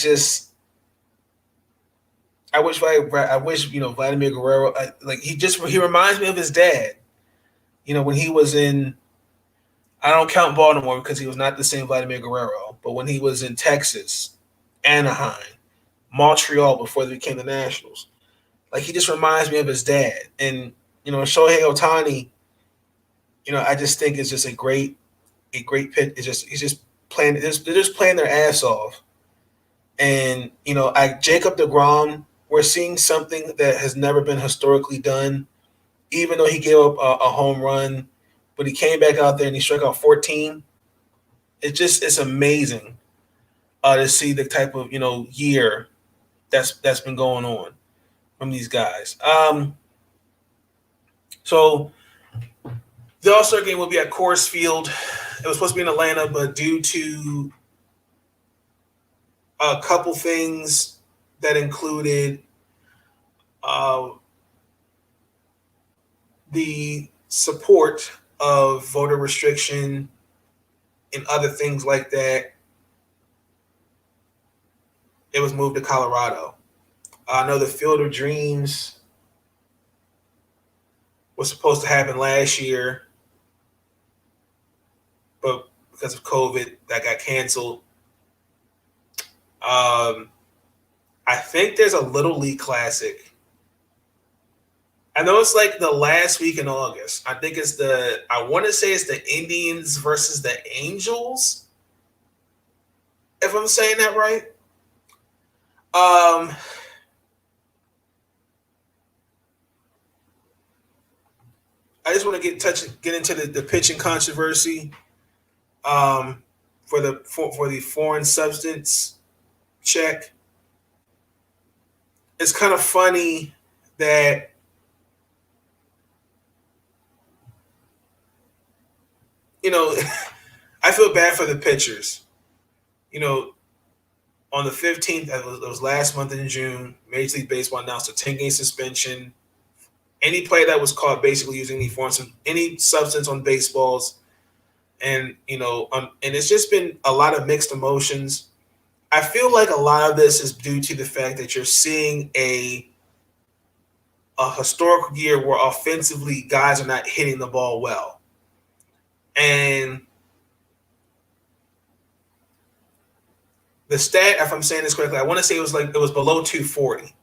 wish Vladimir Guerrero, he reminds me of his dad. When he was in, I don't count Baltimore because he was not the same Vladimir Guerrero, but when he was in Texas, Anaheim, Montreal before they became the Nationals, he just reminds me of his dad. And Shohei Ohtani, I just think it's just a great pit. He's just playing. They're just playing their ass off. And Jacob deGrom, we're seeing something that has never been historically done. Even though he gave up a home run, but he came back out there and he struck out 14. It's amazing to see the type of year that's been going on from these guys. So the All-Star game will be at Coors Field. It was supposed to be in Atlanta, but due to a couple things that included the support of voter restriction and other things like that, it was moved to Colorado. I know the Field of Dreams was supposed to happen last year, but because of COVID, that got canceled. I think there's a Little League Classic. I know it's the last week in August. I think I want to say it's the Indians versus the Angels, if I'm saying that right. I just want to get into the pitching controversy for the foreign substance check. It's kind of funny that I feel bad for the pitchers. On the 15th, it was last month in June, Major League Baseball announced a 10-game suspension. Any player that was caught basically using any substance on baseballs, and and it's just been a lot of mixed emotions. I feel like a lot of this is due to the fact that you're seeing a historical year where offensively guys are not hitting the ball well. And the stat, if I'm saying this correctly, I want to say it was below 240.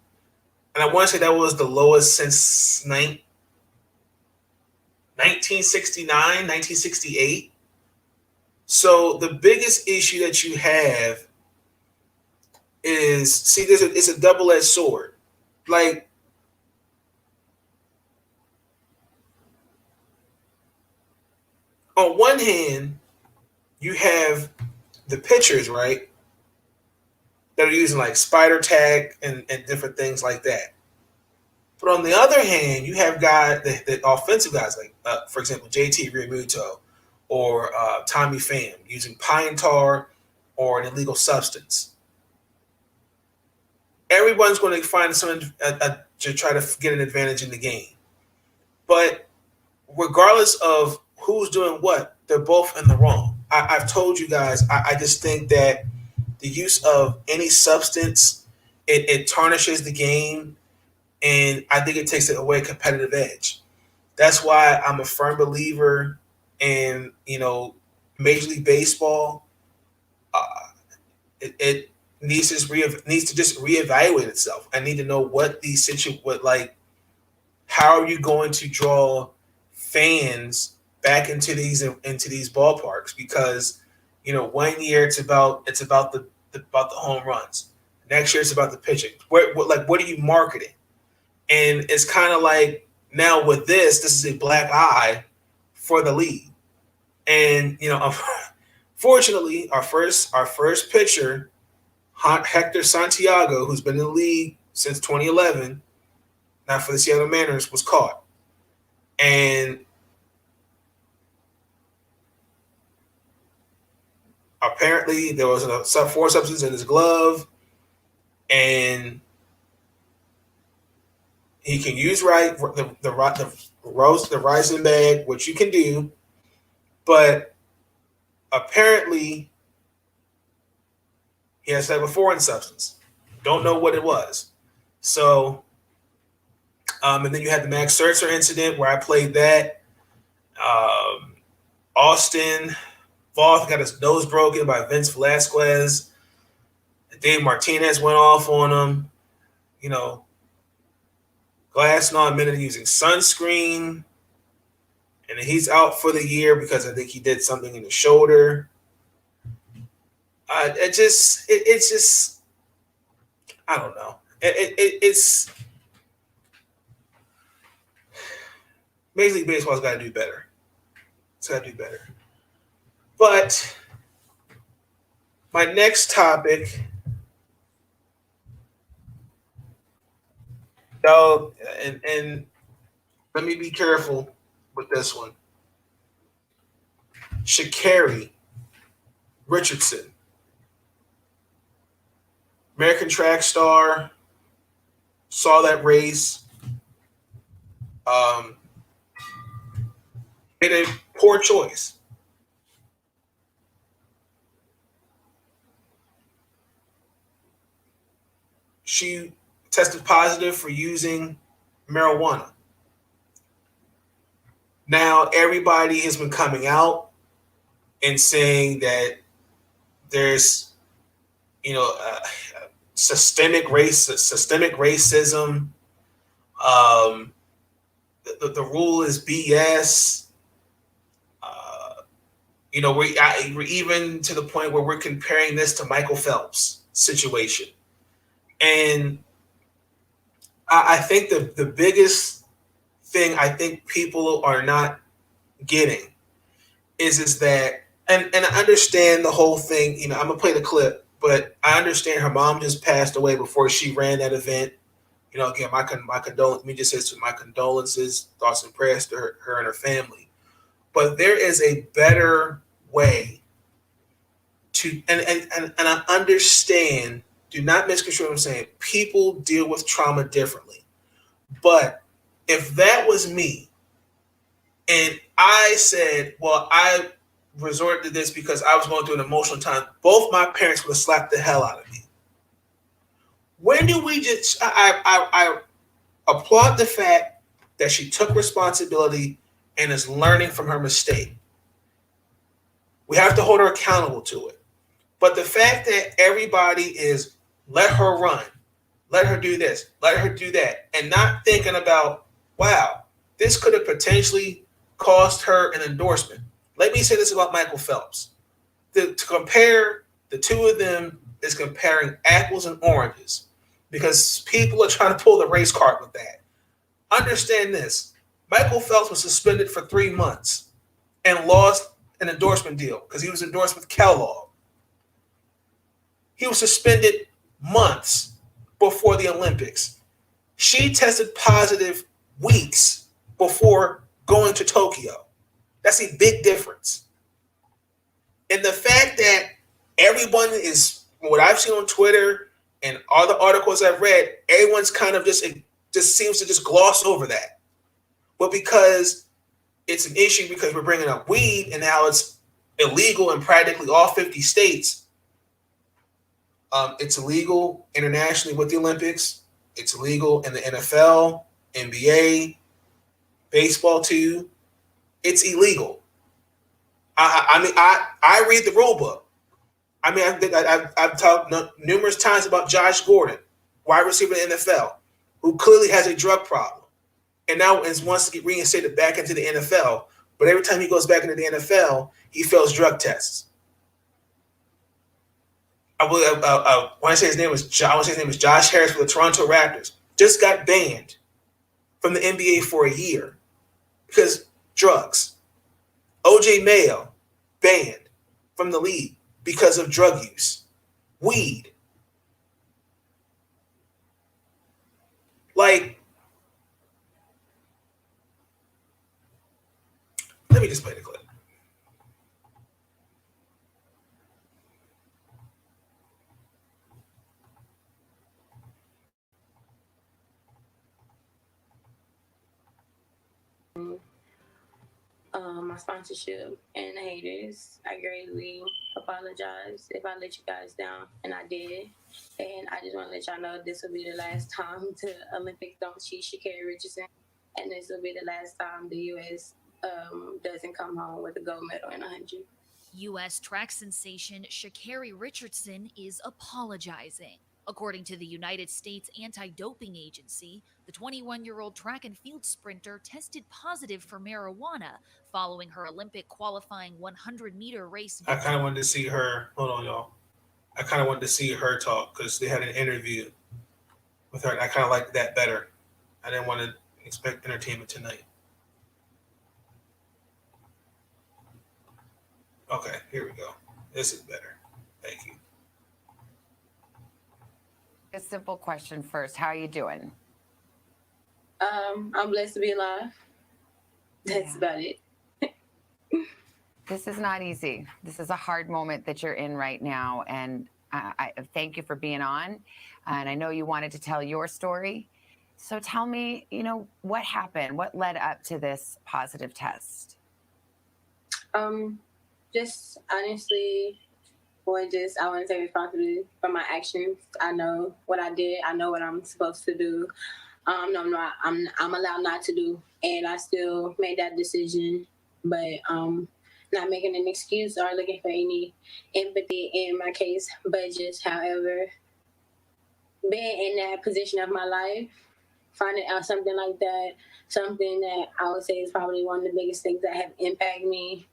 And I want to say that was the lowest since 1969, 1968. So the biggest issue that you have is, it's a double-edged sword. On one hand, you have the pitchers, right, that are using spider tag and different things like that. But on the other hand, you have guys, the offensive guys, for example, JT Realmuto or Tommy Pham using pine tar or an illegal substance. Everyone's going to find something to try to get an advantage in the game. But regardless of who's doing what, they're both in the wrong. I've told you guys, I just think that the use of any substance, it tarnishes the game, and I think it takes away a competitive edge. That's why I'm a firm believer in, Major League Baseball. It needs to just reevaluate itself. I need to know how are you going to draw fans back into these ballparks? Because 1 year it's about the home runs. Next year it's about the pitching. What are you marketing? And it's kind of now with this is a black eye for the league. And fortunately, our first pitcher, Hector Santiago, who's been in the league since 2011, now for the Seattle Mariners, was caught. And apparently there was a foreign substance in his glove, and he can use the rising bag, which you can do, but apparently he has to have a foreign substance. Don't know what it was. So, and then you had the Max Scherzer incident where I played that. Austin Voth got his nose broken by Vince Velasquez. Dave Martinez went off on him. You know, Glasnow admitted using sunscreen, and he's out for the year because I think he did something in the shoulder. It's just, I don't know. It's Major League Baseball's got to do better. It's got to do better. But my next topic, though, and let me be careful with this one. Sha'carri Richardson, American track star, saw that race, made a poor choice. She tested positive for using marijuana. Now everybody has been coming out and saying that there's, systemic racism. The rule is BS. We're even to the point where we're comparing this to Michael Phelps' situation. And I think the biggest thing I think people are not getting is that, and I understand the whole thing. I'm gonna play the clip, but I understand her mom just passed away before she ran that event. Again, my condolences. Let me just say my condolences, thoughts and prayers to her and her family. But there is a better way to, and I understand. Do not misconstrue what I'm saying. People deal with trauma differently. But if that was me and I said, well, I resorted to this because I was going through an emotional time, both my parents would have slapped the hell out of me. When do we just, I applaud the fact that she took responsibility and is learning from her mistake. We have to hold her accountable to it. But the fact that everybody is, let her run, let her do this, let her do that, and not thinking about, wow, this could have potentially cost her an endorsement. Let me say this about Michael Phelps. To compare the two of them is comparing apples and oranges because people are trying to pull the race card with that. Understand this. Michael Phelps was suspended for 3 months and lost an endorsement deal because he was endorsed with Kellogg. He was suspended months before the Olympics. She tested positive weeks before going to Tokyo. That's a big difference. And the fact that everyone is, what I've seen on Twitter and all the articles I've read, everyone's kind of just seems to just gloss over that. But because it's an issue because we're bringing up weed and now it's illegal in practically all 50 states. It's illegal internationally with the Olympics. It's illegal in the NFL, NBA, baseball too. It's illegal. I read the rule book. I've talked numerous times about Josh Gordon, wide receiver in the NFL, who clearly has a drug problem, and now wants to get reinstated back into the NFL. But every time he goes back into the NFL, he fails drug tests. I want to say his name was Josh Harris for the Toronto Raptors. Just got banned from the NBA for a year because drugs. OJ Mayo banned from the league because of drug use. Weed. Like, let me just play the clip. my sponsorship and the haters. I greatly apologize if I let you guys down, and I did. And I just want to let y'all know this will be the last time the Olympics don't cheat Sha'carri Richardson, and this will be the last time the U.S. Doesn't come home with a gold medal in 100. U.S. track sensation Sha'carri Richardson is apologizing. According to the United States Anti-Doping Agency, the 21-year-old track and field sprinter tested positive for marijuana following her Olympic qualifying 100-meter race. I kind of wanted to see her. Hold on, y'all. I kind of wanted to see her talk because they had an interview with her, and I kind of liked that better. I didn't want to expect entertainment tonight. Okay, here we go. This is better. Thank you. A simple question first. How are you doing? I'm blessed to be alive. That's about it. This is not easy. This is a hard moment that you're in right now. And I thank you for being on. And I know you wanted to tell your story. So tell me, what happened? What led up to this positive test? Just honestly, I want to take responsibility for my actions. I know what I did. I know what I'm supposed to do. I'm allowed not to do, and I still made that decision. But not making an excuse or looking for any empathy in my case, but just, however, being in that position of my life, finding out something like that, something that I would say is probably one of the biggest things that have impacted me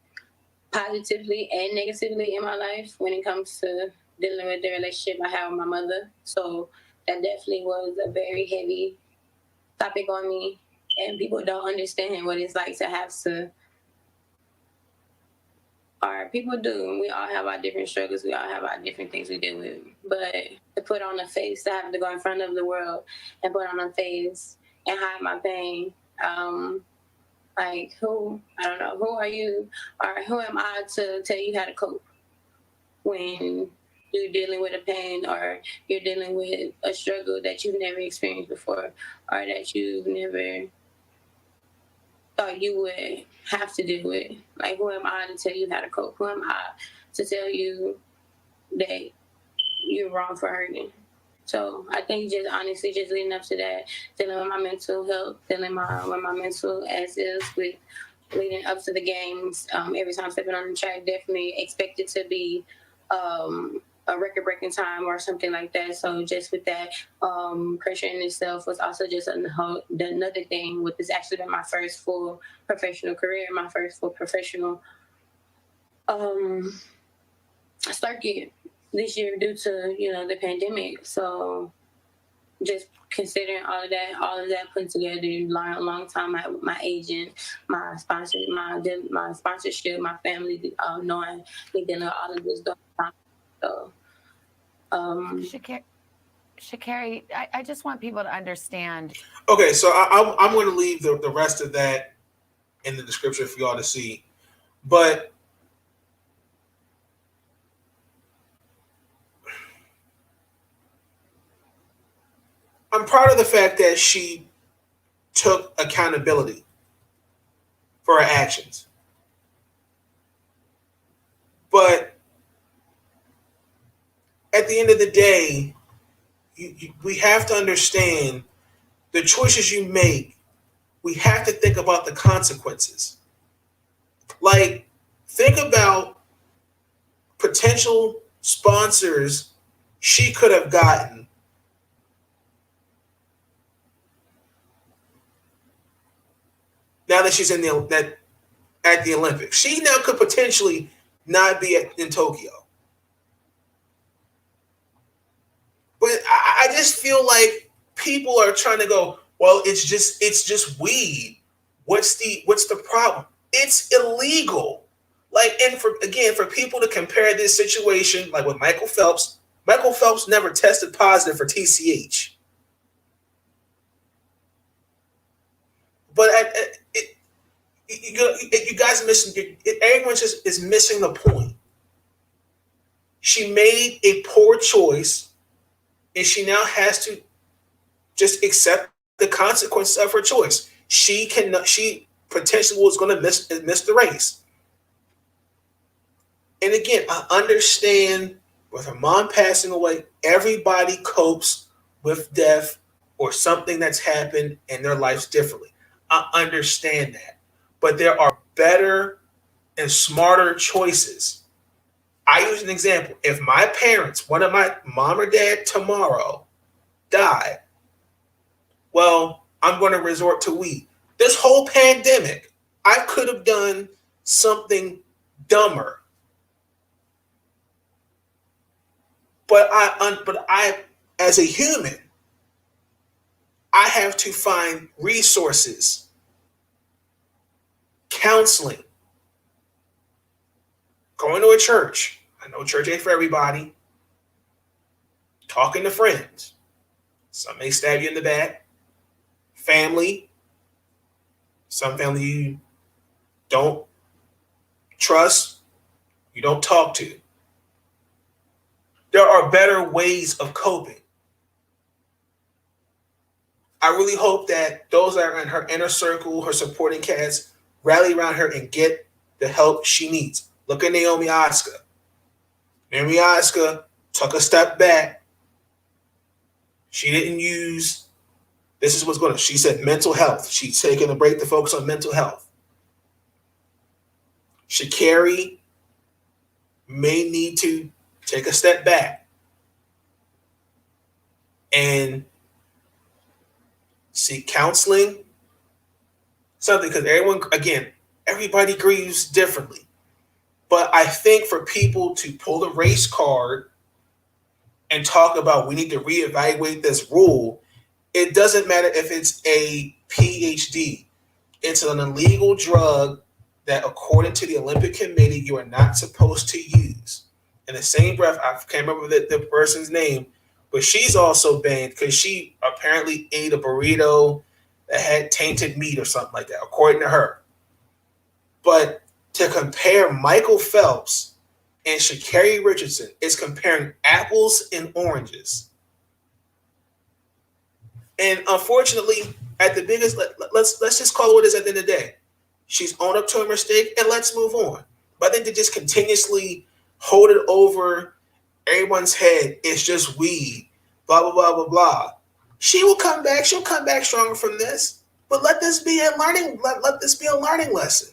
positively and negatively in my life when it comes to dealing with the relationship I have with my mother. So that definitely was a very heavy topic on me, and people don't understand what it's like to have to, or people do. We all have our different struggles. We all have our different things we deal with. But to put on a face, to have to go in front of the world and put on a face and hide my pain, like, who are you, or who am I to tell you how to cope when you're dealing with a pain or you're dealing with a struggle that you've never experienced before or that you've never thought you would have to deal with? Like, who am I to tell you how to cope? Who am I to tell you that you're wrong for hurting? So I think just honestly, just leading up to that, dealing with my mental health, dealing with my mental as is with leading up to the games, every time stepping on the track, definitely expected to be a record-breaking time or something like that. So just with that, pressure in itself was also just another thing. With this actually been my first full professional career, my first full professional circuit this year due to the pandemic. So just considering all of that put together, long time, my agent, my sponsor, my sponsorship, my family, knowing me dealing with all of this during time. So, Sha'carri, I just want people to understand. Okay, so I'm going to leave the rest of that in the description for y'all to see, but I'm proud of the fact that she took accountability for her actions. But at the end of the day, we have to understand the choices you make. We have to think about the consequences. Like, think about potential sponsors she could have gotten now that she's at the Olympics. She now could potentially not be in Tokyo. But I just feel like people are trying to go, well, it's just weed. What's the problem? It's illegal. Like, and for people to compare this situation, like with Michael Phelps never tested positive for TCH. But you guys are missing. Everyone just is missing the point. She made a poor choice, and she now has to just accept the consequences of her choice. She potentially was going to miss the race. And again, I understand with her mom passing away, everybody copes with death or something that's happened in their lives differently. I understand that. But there are better and smarter choices. I use an example. If my parents, one of my mom or dad tomorrow, died, well, I'm going to resort to weed. This whole pandemic, I could have done something dumber. But I, as a human, I have to find resources, counseling, going to a church. I know church ain't for everybody. Talking to friends. Some may stab you in the back. Family. Some family you don't trust, you don't talk to. There are better ways of coping. I really hope that those that are in her inner circle, her supporting cast, rally around her and get the help she needs. Look at Naomi Osaka. Naomi Osaka took a step back. She didn't use, this is what's going on. She said mental health. She's taking a break to focus on mental health. Sha'carri may need to take a step back and seek counseling, something, because everybody grieves differently. But I think for people to pull the race card and talk about we need to reevaluate this rule, it doesn't matter if it's a PhD. It's an illegal drug that, according to the Olympic Committee, you are not supposed to use. In the same breath, I can't remember the person's name, but she's also banned because she apparently ate a burrito that had tainted meat or something like that, according to her. But to compare Michael Phelps and Sha'carri Richardson is comparing apples and oranges. And unfortunately, at the biggest, let's just call it what it is at the end of the day. She's owned up to her mistake, and let's move on. But I think to just continuously hold it over everyone's head, it's just weed, blah, blah, blah, blah, blah. She will come back. She'll come back stronger from this. But let this be a learning. Let this be a learning lesson.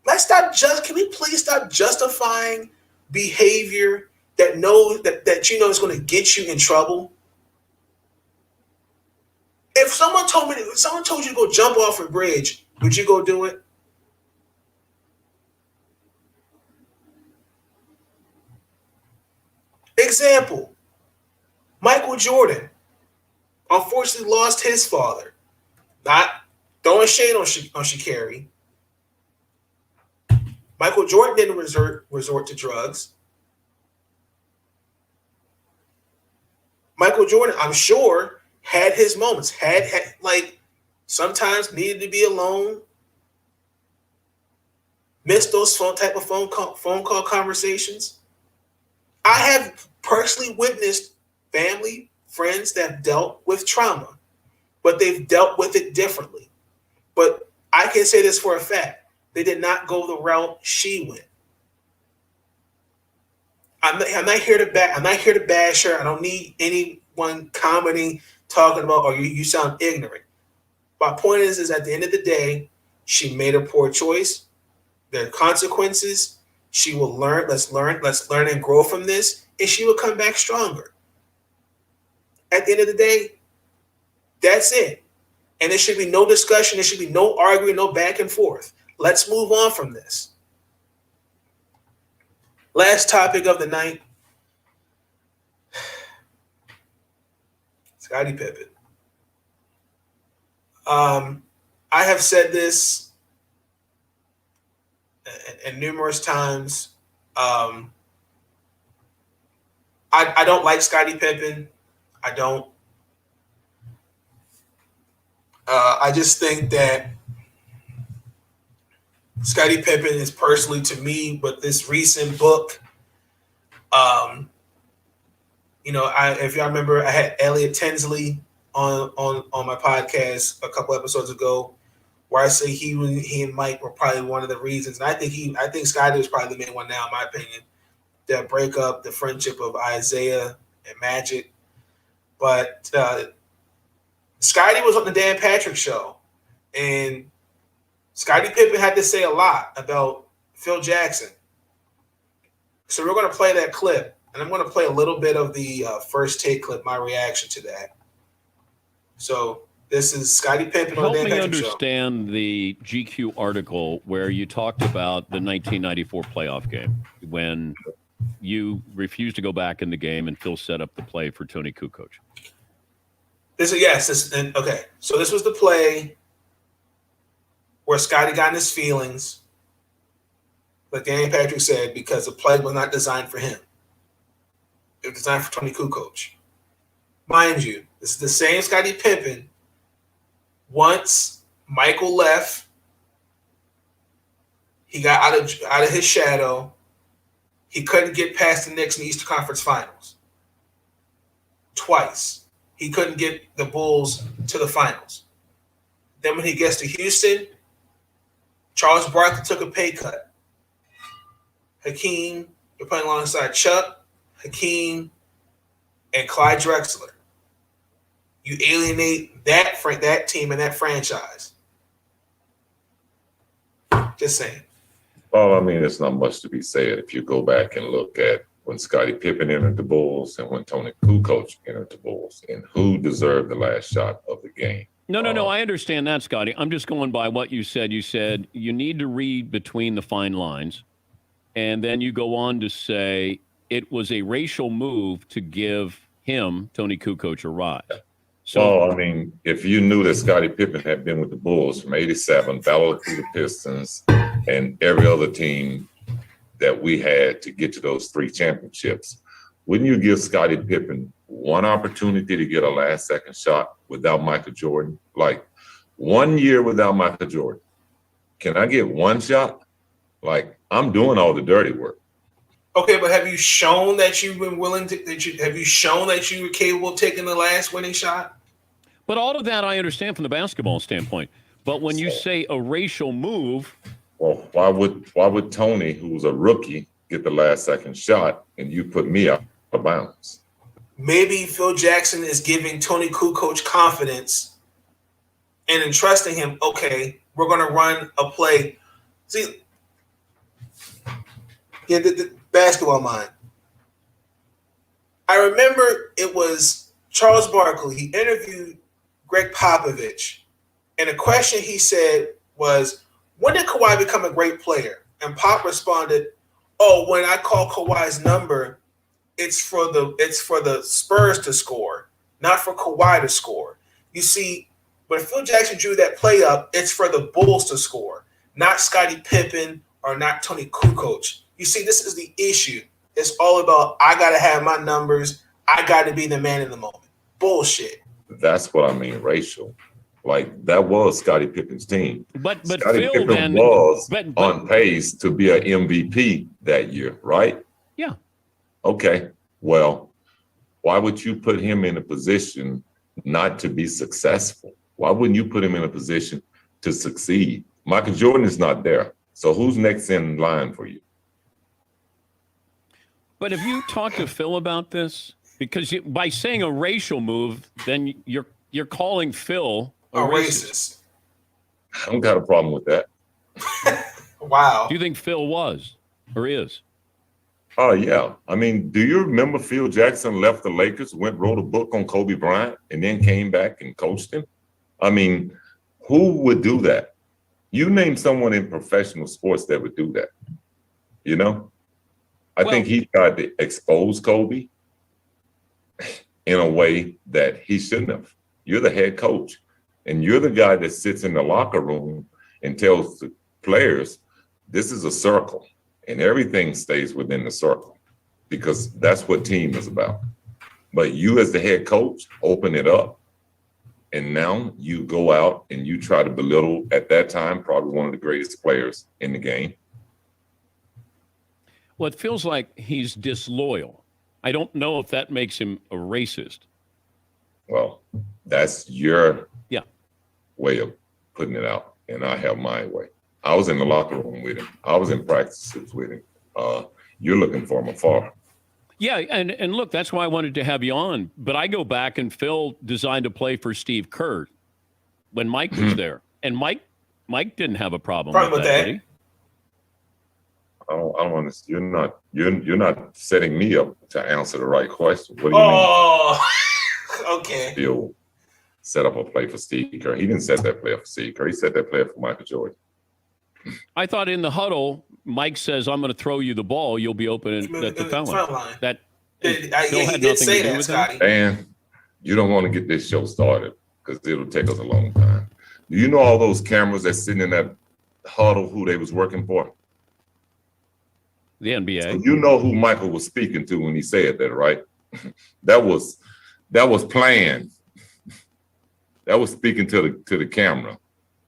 Can we please stop justifying behavior that you know is going to get you in trouble? If someone told you to go jump off a bridge, would you go do it? Example, Michael Jordan unfortunately lost his father. Not throwing shade on Sha'carri. Michael Jordan didn't resort to drugs. Michael Jordan, I'm sure, had his moments, had sometimes needed to be alone, missed those phone call conversations. I have personally witnessed family, friends that have dealt with trauma, but they've dealt with it differently. But I can say this for a fact. They did not go the route she went. I'm not here to bash her. I don't need anyone commenting, talking about, oh, you sound ignorant. My point is at the end of the day, she made a poor choice. There are consequences. She will learn. Let's learn and grow from this, and she will come back stronger. At the end of the day, that's it. And there should be no discussion. There should be no arguing, no back and forth. Let's move on from this. Last topic of the night. Scottie Pippen. I have said this and numerous times. I don't like Scottie Pippen. I don't. I just think that Scottie Pippen is personally, to me, but this recent book, if y'all remember, I had Elliot Tinsley on my podcast a couple episodes ago, where I say he and Mike were probably one of the reasons. And I think Scottie was probably the main one now, in my opinion. The breakup, the friendship of Isaiah and Magic. But Scottie was on the Dan Patrick show, and Scottie Pippen had to say a lot about Phil Jackson. So we're going to play that clip, and I'm going to play a little bit of the first take clip, my reaction to that. So this is Scottie Pippen on the Dan Patrick show. Help me understand the GQ article where you talked about the 1994 playoff game when you refused to go back in the game and Phil set up the play for Tony Kukoc. Okay. So this was the play where Scottie got in his feelings, like Dan Patrick said, because the play was not designed for him. It was designed for Tony Kukoc. Mind you, this is the same Scottie Pippen. Once Michael left, he got out of his shadow. He couldn't get past the Knicks in the Eastern Conference Finals. Twice. He couldn't get the Bulls to the finals. Then when he gets to Houston, Charles Barkley took a pay cut. Hakeem, you're playing alongside Chuck, Hakeem, and Clyde Drexler. You alienate that team and that franchise. Just saying. Well, I mean, it's not much to be said if you go back and look at when Scottie Pippen entered the Bulls and when Tony Kukoc entered the Bulls and who deserved the last shot of the game. No, I understand that, Scottie. I'm just going by what you said. You said you need to read between the fine lines, and then you go on to say it was a racial move to give him, Tony Kukoc, a rise. So, well, I mean, if you knew that Scottie Pippen had been with the Bulls from 87, battled through the Pistons, and every other team that we had to get to those 3 championships, wouldn't you give Scottie Pippen one opportunity to get a last-second shot without Michael Jordan? Like, 1 year without Michael Jordan. Can I get one shot? Like, I'm doing all the dirty work. Okay, but have you shown that you've been willing to? Have you shown that you were capable of taking the last winning shot? But all of that I understand from the basketball standpoint. But when you say a racial move, well, why would Tony, who was a rookie, get the last-second shot and you put me out of bounds? Maybe Phil Jackson is giving Tony Kukoc confidence and entrusting him. Okay, we're going to run a play. See, yeah, the basketball mind. I remember it was Charles Barkley. He interviewed Greg Popovich, and the question he said was, when did Kawhi become a great player? And Pop responded, oh, when I call Kawhi's number, it's for the Spurs to score, not for Kawhi to score. You see, when Phil Jackson drew that play up, it's for the Bulls to score, not Scottie Pippen or not Tony Kukoc. You see, this is the issue. It's all about, I got to have my numbers. I got to be the man in the moment. Bullshit. That's what I mean, racial. Like, that was Scottie Pippen's team. But Scottie Phil Pippen then was but, on pace to be an MVP that year, right? Yeah. Okay. Well, why would you put him in a position not to be successful? Why wouldn't you put him in a position to succeed? Michael Jordan is not there. So who's next in line for you? But have you talked to Phil about this? Because by saying a racial move, then you're calling Phil a racist. I don't got a problem with that. Wow. Do you think Phil was or is? Oh, yeah. I mean, do you remember Phil Jackson left the Lakers, wrote a book on Kobe Bryant, and then came back and coached him? I mean, who would do that? You name someone in professional sports that would do that, you know? I think he tried to expose Kobe in a way that he shouldn't have. You're the head coach, and you're the guy that sits in the locker room and tells the players, this is a circle, and everything stays within the circle because that's what team is about. But you as the head coach, open it up, and now you go out and you try to belittle, at that time, probably one of the greatest players in the game. Well, it feels like he's disloyal. I don't know if that makes him a racist. Well, that's your way of putting it out. and I have my way. I was in the locker room with him. I was in practices with him. You're looking for him afar. Yeah, and look, that's why I wanted to have you on. But I go back, and Phil designed a play for Steve Kerr when Mike was there, and Mike didn't have a problem with that, did he? I don't understand. You're not setting me up to answer the right question. What do you mean? Oh, okay. Phil set up a play for Steve Kerr. He didn't set that play up for Steve Kerr. He set that play up for Michael Jordan. I thought in the huddle, Mike says, "I'm going to throw you the ball. You'll be open at the foul line." That Phil had nothing to do with that. And you don't want to get this show started because it'll take us a long time. Do you know all those cameras that's sitting in that huddle who they was working for? The NBA. So you know who Michael was speaking to when he said that, right? That was planned. That was speaking to the camera.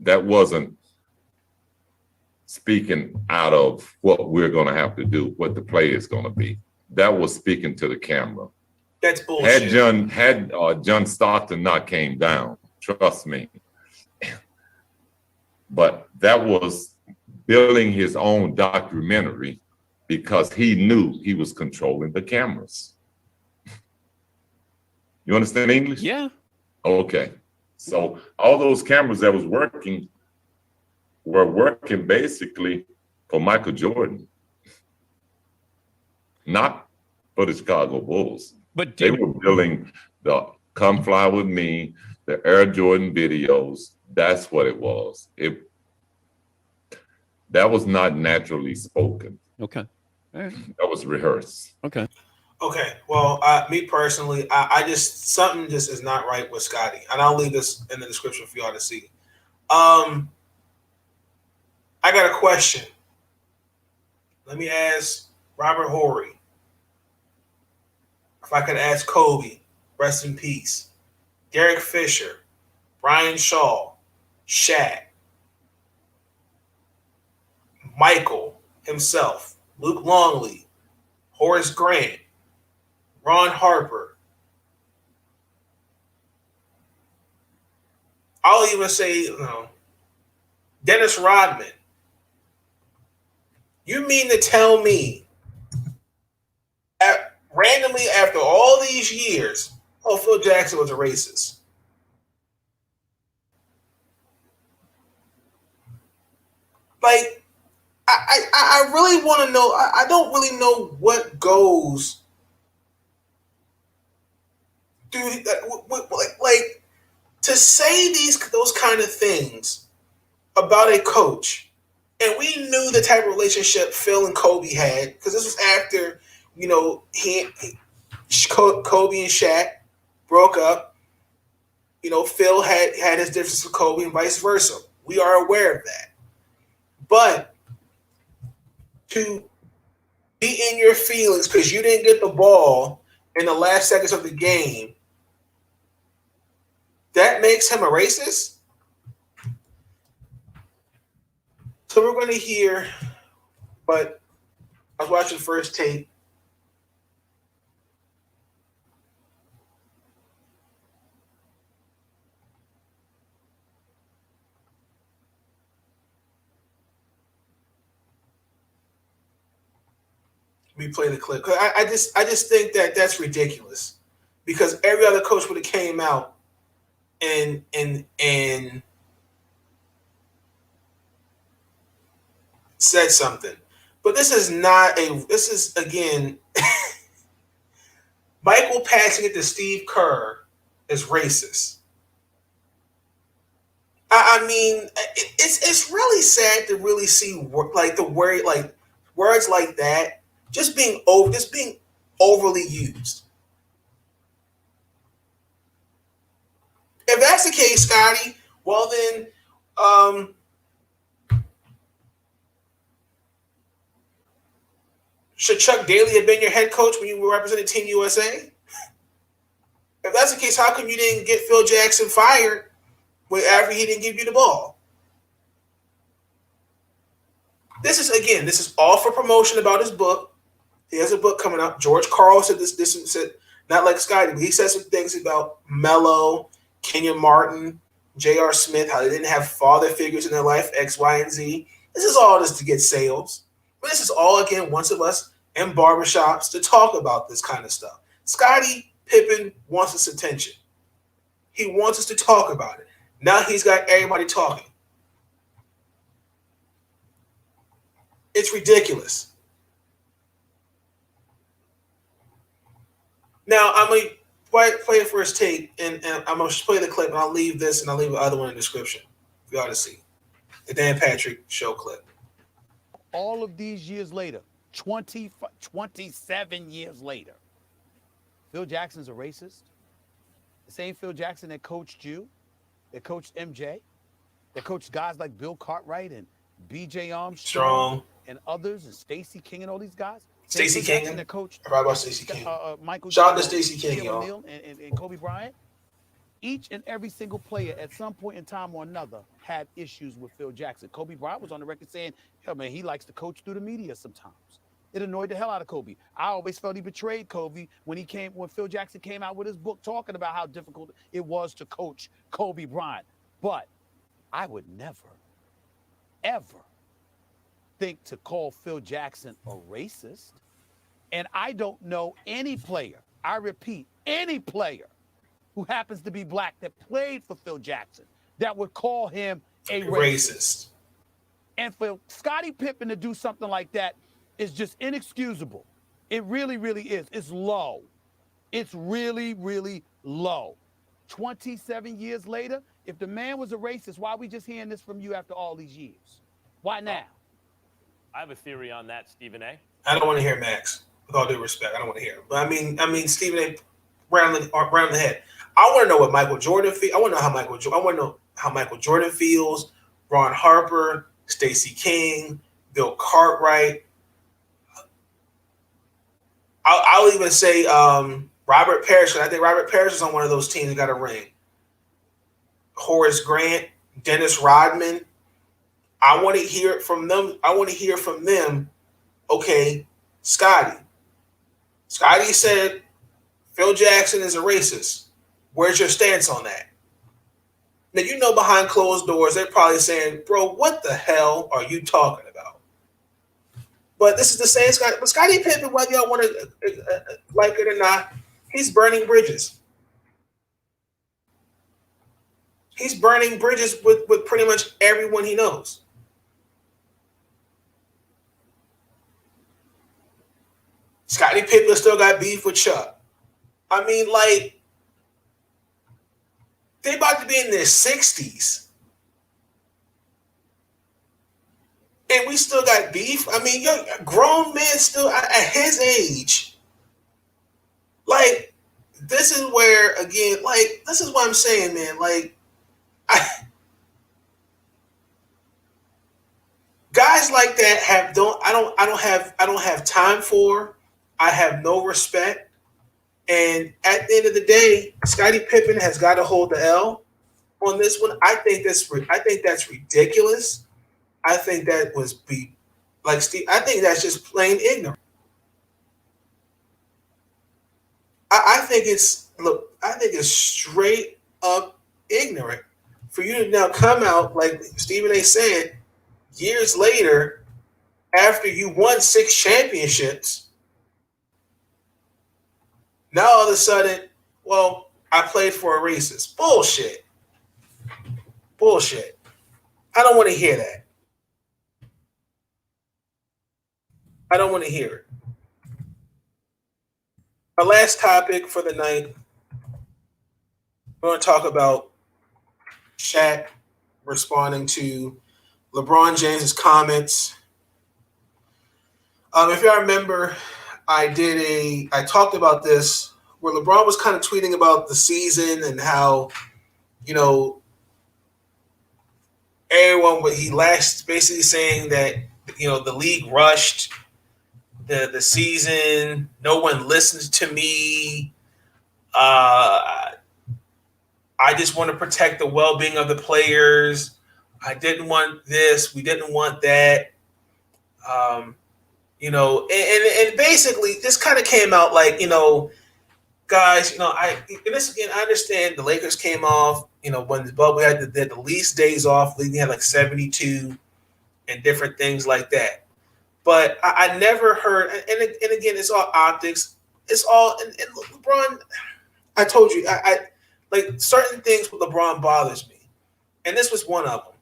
That wasn't speaking out of what we're going to have to do, what the play is going to be. That was speaking to the camera. That's bullshit. Had John Stockton not came down, trust me. But that was building his own documentary because he knew he was controlling the cameras. You understand English? Yeah. Okay. So all those cameras that was working were working basically for Michael Jordan, not for the Chicago Bulls. But they were building the Come Fly With Me, the Air Jordan videos. That's what it was. That was not naturally spoken. Okay. All right. That was rehearsed. Okay. Okay. Well, me personally, I just something just is not right with Scottie, and I'll leave this in the description for y'all to see. I got a question. Let me ask Robert Horry. If I could ask Kobe, rest in peace, Derek Fisher, Brian Shaw, Shaq, Michael himself, Luke Longley, Horace Grant, Ron Harper. I'll even say, Dennis Rodman. You mean to tell me, randomly after all these years, Phil Jackson was a racist? Like, I really want to know. I don't really know what goes through, like to say those kind of things about a coach. And we knew the type of relationship Phil and Kobe had, because this was after, Kobe and Shaq broke up. Phil had his differences with Kobe and vice versa. We are aware of that. But to be in your feelings because you didn't get the ball in the last seconds of the game, that makes him a racist? So we're going to hear, but I was watching First Take. Let me play the clip. I just think that's ridiculous, because every other coach would have came out and said something. But this is again Michael passing it to Steve Kerr is racist. I mean, it's really sad to really see words like that just being overly used. If that's the case, Scottie, well then, should Chuck Daly have been your head coach when you represented Team USA? If that's the case, how come you didn't get Phil Jackson fired after he didn't give you the ball? This is all for promotion about his book. He has a book coming out. George Karl said this said, not like Scottie, but he said some things about Melo, Kenyon Martin, J.R. Smith, how they didn't have father figures in their life, X, Y, and Z. This is all just to get sales. But this is all, again, once of us in barbershops to talk about this kind of stuff. Scottie Pippen wants us attention. He wants us to talk about it. Now he's got everybody talking. It's ridiculous. Now, I'm going to play the first tape, and I'm going to play the clip, and I'll leave this, and I'll leave the other one in the description for y'all to see. The Dan Patrick Show clip. All of these years later, 27 years later, Phil Jackson's a racist. The same Phil Jackson that coached you, that coached MJ, that coached guys like Bill Cartwright and B.J. Armstrong and others, and Stacey King and all these guys. Stacey King. That coached I forgot about Stacey King. Michael. Shout out to Stacey King, y'all. O'Neal and Kobe Bryant. Each and every single player at some point in time or another had issues with Phil Jackson. Kobe Bryant was on the record saying, "Yo, man, he likes to coach through the media sometimes." It annoyed the hell out of Kobe. I always felt he betrayed Kobe when Phil Jackson came out with his book talking about how difficult it was to coach Kobe Bryant. But I would never, ever think to call Phil Jackson a racist. And I don't know any player, I repeat, any player who happens to be black that played for Phil Jackson that would call him a racist. And for Scottie Pippen to do something like that is just inexcusable. It really, really is. It's low. It's really, really low. 27 years later, if the man was a racist, why are we just hearing this from you after all these years? Why now? I have a theory on that, Stephen A. I don't want to hear Max. With all due respect, I don't want to hear it. But I mean, Stephen A. Round the head. I want to know what Michael Jordan feels. I want to know how Michael Jordan feels. Ron Harper, Stacey King, Bill Cartwright. I'll even say Robert Parrish. I think Robert Parrish is on one of those teams that got a ring. Horace Grant, Dennis Rodman. I want to hear it from them. I want to hear from them. Okay, Scottie said Phil Jackson is a racist. Where's your stance on that? Now, you know, behind closed doors, they're probably saying, bro, what the hell are you talking about? But this is the same Scottie. But Scottie Pippen, whether y'all want to like it or not, he's burning bridges. He's burning bridges with pretty much everyone he knows. Scottie Pippen still got beef with Chuck. I mean, like, they about to be in their 60s. And we still got beef. I mean, young grown men still at his age. Like, this is where, again, like, this is what I'm saying, man. Like, guys like that I don't have time for. I have no respect. And at the end of the day, Scottie Pippen has got to hold the L on this one. I think that's ridiculous. I think that was I think that's just plain ignorant. I think it's straight up ignorant for you to now come out, like Stephen A. said, years later, after you won 6 championships. Now all of a sudden, well, I played for a racist. Bullshit. I don't want to hear that. I don't want to hear it. Our last topic for the night, we're going to talk about Shaq responding to LeBron James's comments. If y'all remember, I talked about this where LeBron was kind of tweeting about the season and how, you know, he last basically saying that, you know, the league rushed the season. No one listened to me. I just want to protect the well-being of the players. I didn't want this. We didn't want that. You know, and basically this kind of came out like, you know, guys, you know, I understand the Lakers came off, when the bubble had the least days off, league had like 72 and different things like that. But I never heard, and again, it's all optics. It's all, and LeBron, I told you, I like certain things with LeBron bothers me. And this was one of them.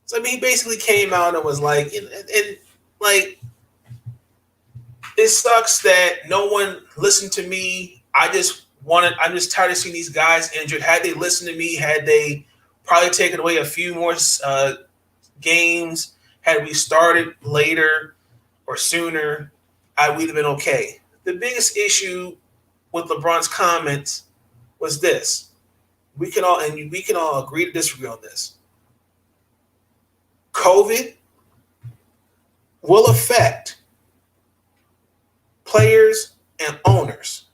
So, I mean, he basically came out and was like, and like, it sucks that no one listened to me. I'm just tired of seeing these guys injured. Had they listened to me, had they probably taken away a few more games, had we started later or sooner, we'd have been okay. The biggest issue with LeBron's comments was this. We can all agree to disagree on this. COVID will affect players and owners.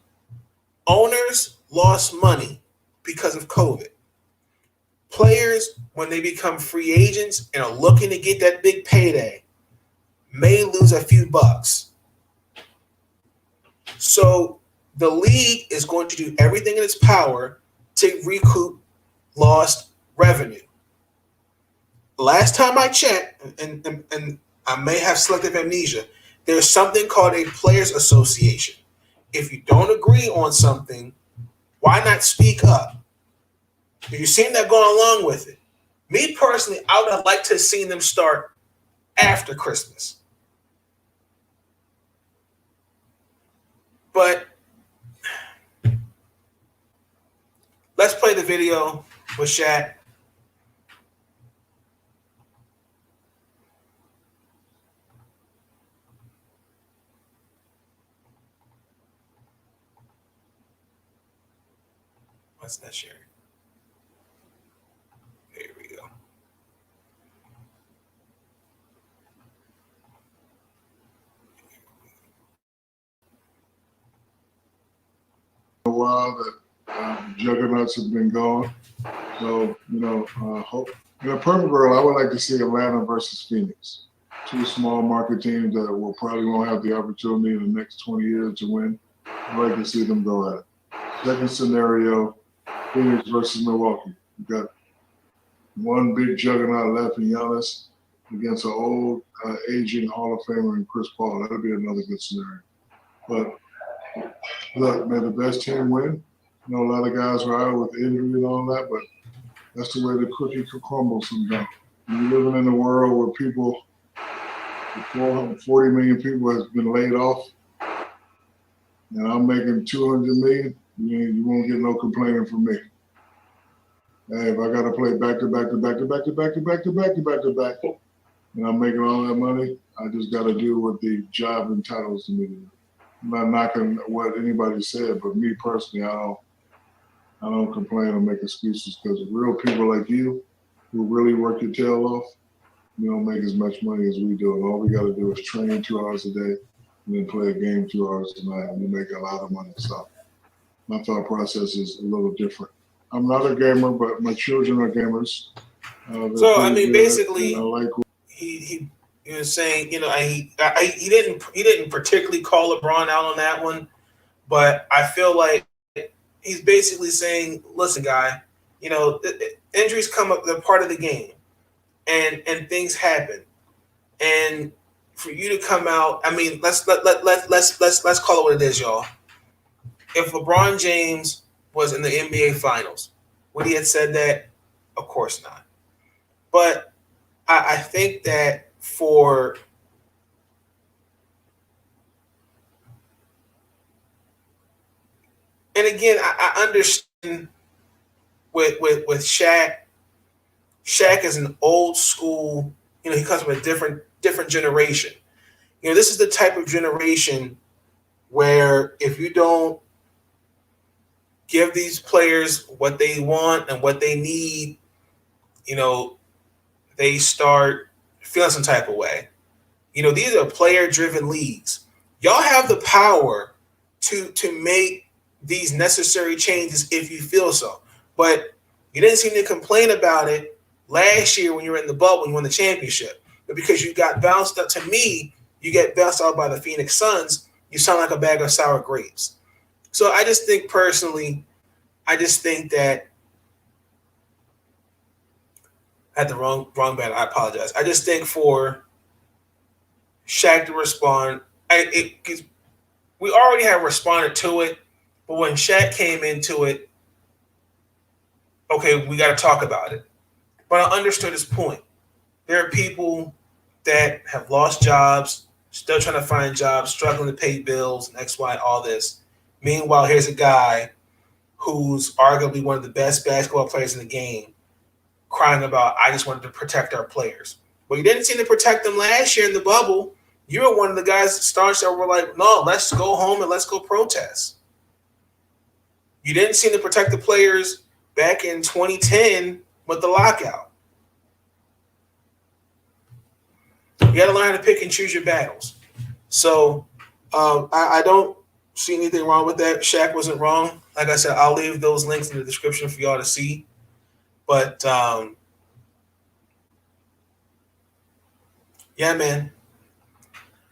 Owners lost money because of COVID. Players, when they become free agents and are looking to get that big payday, may lose a few bucks. So the league is going to do everything in its power to recoup lost revenue. Last time I checked, and I may have selective amnesia, there's something called a players association. If you don't agree on something, why not speak up? If you seem to go along with it. Me personally, I would have liked to have seen them start after Christmas. But let's play the video with Shaq. What's that sharing? Here we go. A while that juggernauts have been gone. So, hope in a perfect world, I would like to see Atlanta versus Phoenix. Two small market teams that will probably won't have the opportunity in the next 20 years to win. I'd like to see them go at it. Second scenario, Phoenix versus Milwaukee. You've got one big juggernaut left in Giannis against an old, aging Hall of Famer in Chris Paul. That'll be another good scenario. But look, may the best team win. A lot of guys are out with injury and all that, but that's the way the cookie could crumble sometimes. When you're living in a world where 40 million people has been laid off, and I'm making 200 million, you won't get no complaining from me. Hey, if I got to play back to back, and I'm making all that money, I just got to do what the job entitles me to do. I'm not knocking what anybody said, but me personally, I don't complain or make excuses because real people like you who really work your tail off, you don't make as much money as we do. And all we got to do is train 2 hours a day and then play a game 2 hours a night, and we make a lot of money. So my thought process is a little different. I'm not a gamer, but my children are gamers. So I mean, basically, I like he was saying, he didn't particularly call LeBron out on that one, but I feel like he's basically saying, listen, guy, injuries come up, they're part of the game, and things happen, and for you to come out, I mean, let's call it what it is, y'all. If LeBron James was in the NBA Finals, would he have said that? Of course not. But I think that and again, I understand with Shaq. Shaq is an old school, he comes from a different generation. This is the type of generation where if you don't give these players what they want and what they need, they start feeling some type of way. These are player-driven leagues. Y'all have the power to make these necessary changes if you feel so. But you didn't seem to complain about it last year when you were in the bubble and you won the championship. But because you got bounced up, to me, you get bounced out by the Phoenix Suns, you sound like a bag of sour grapes. So I just think personally, that I had the wrong band. I apologize. I just think for Shaq to respond, we already have responded to it, but when Shaq came into it, okay, we got to talk about it. But I understood his point. There are people that have lost jobs, still trying to find jobs, struggling to pay bills, and X, Y, all this. Meanwhile, here's a guy who's arguably one of the best basketball players in the game crying about, I just wanted to protect our players. Well, you didn't seem to protect them last year in the bubble. You were one of the guys stars that were like, no, let's go home and let's go protest. You didn't seem to protect the players back in 2010 with the lockout. You got to learn how to pick and choose your battles. So I don't see anything wrong with that. Shaq wasn't wrong. Like I said, I'll leave those links in the description for y'all to see. But, yeah, man.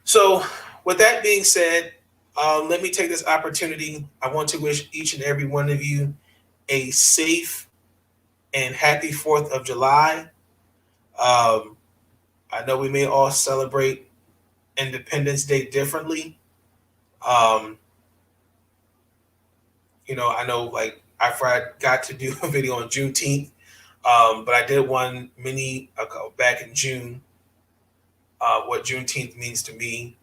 So with that being said, let me take this opportunity. I want to wish each and every one of you a safe and happy 4th of July. I know we may all celebrate Independence Day differently. You know, I know like I got to do a video on Juneteenth, but I did one mini ago back in June, what Juneteenth means to me.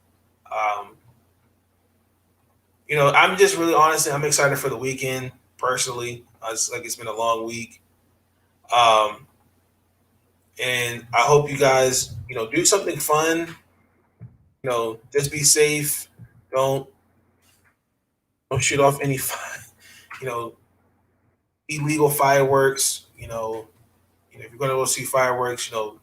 You know, I'm just really honestly, I'm excited for the weekend personally. It's been a long week. And I hope you guys, you know, do something fun. You know, just be safe. Don't shoot off any, you know, illegal fireworks. You know, if you're going to go see fireworks, you know,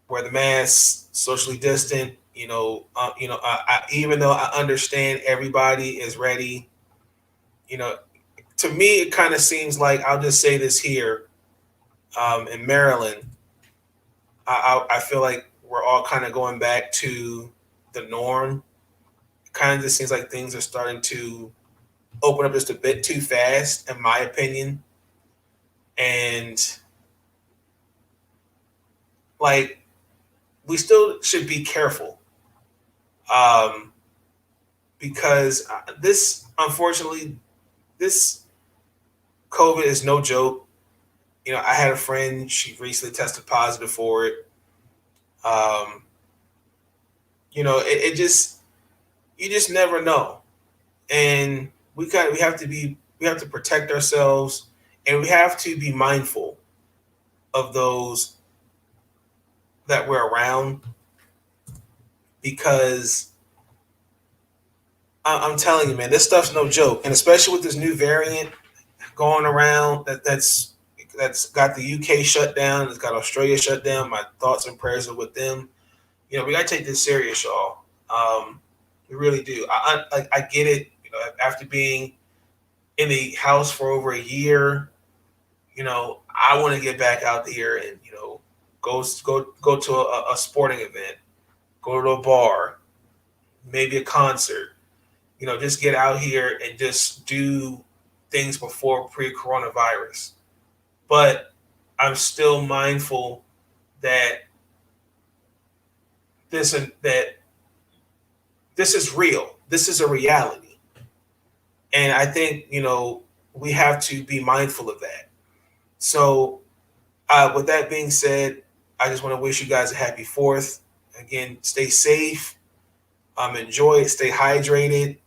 wear the mask, socially distant. Even though I understand everybody is ready, you know, to me it kind of seems like, I'll just say this here, in Maryland, I feel like we're all kind of going back to the norm. It kind of just seems like things are starting to open up just a bit too fast, in my opinion. And like, we still should be careful. Because unfortunately, this COVID is no joke. You know, I had a friend, she recently tested positive for it. You know, you just never know. And we have to protect ourselves, and we have to be mindful of those that we're around, because I'm telling you, man, this stuff's no joke. And especially with this new variant going around that's got the UK shut down, it's got Australia shut down. My thoughts and prayers are with them. You know, we got to take this serious, y'all. We really do. I get it. You know, after being in the house for over a year, you know, I want to get back out there and, you know, go to a sporting event, go to a bar, maybe a concert. You know, just get out here and just do things before pre-coronavirus. But I'm still mindful that this is real. This is a reality. And I think, you know, we have to be mindful of that. So with that being said, I just want to wish you guys a happy 4th. Again, stay safe. Enjoy it. Stay hydrated.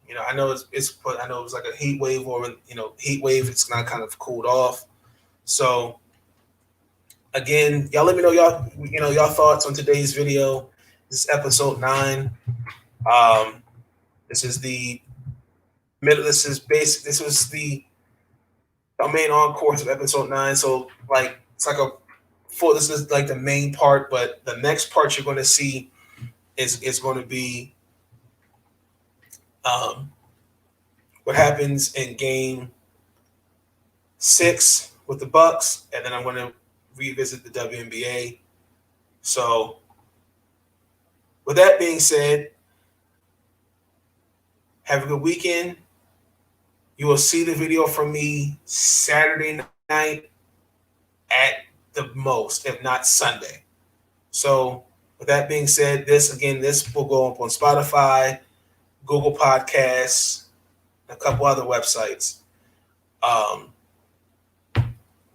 You know, I know it was like a heat wave, or, you know, it's not kind of cooled off. So again, y'all let me know y'all thoughts on today's video. This is episode 9. This was the main encore of episode 9. So like, it's like this is like the main part, but the next part you're going to see is going to be what happens in game 6 with the Bucks, and then I'm going to revisit the WNBA. So with that being said, have a good weekend. You will see the video from me Saturday night at the most, if not Sunday. So with that being said, this will go up on Spotify, Google Podcasts, a couple other websites.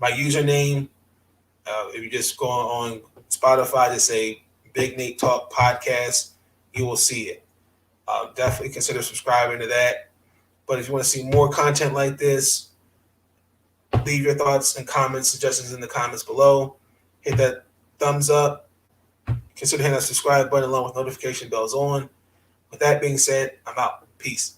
My username, if you just go on Spotify to say Big Nate Talk Podcast, you will see it. Definitely consider subscribing to that. But if you want to see more content like this, leave your thoughts and comments, suggestions in the comments below. Hit that thumbs up. Consider hitting that subscribe button along with notification bells on. With that being said, I'm out. Peace.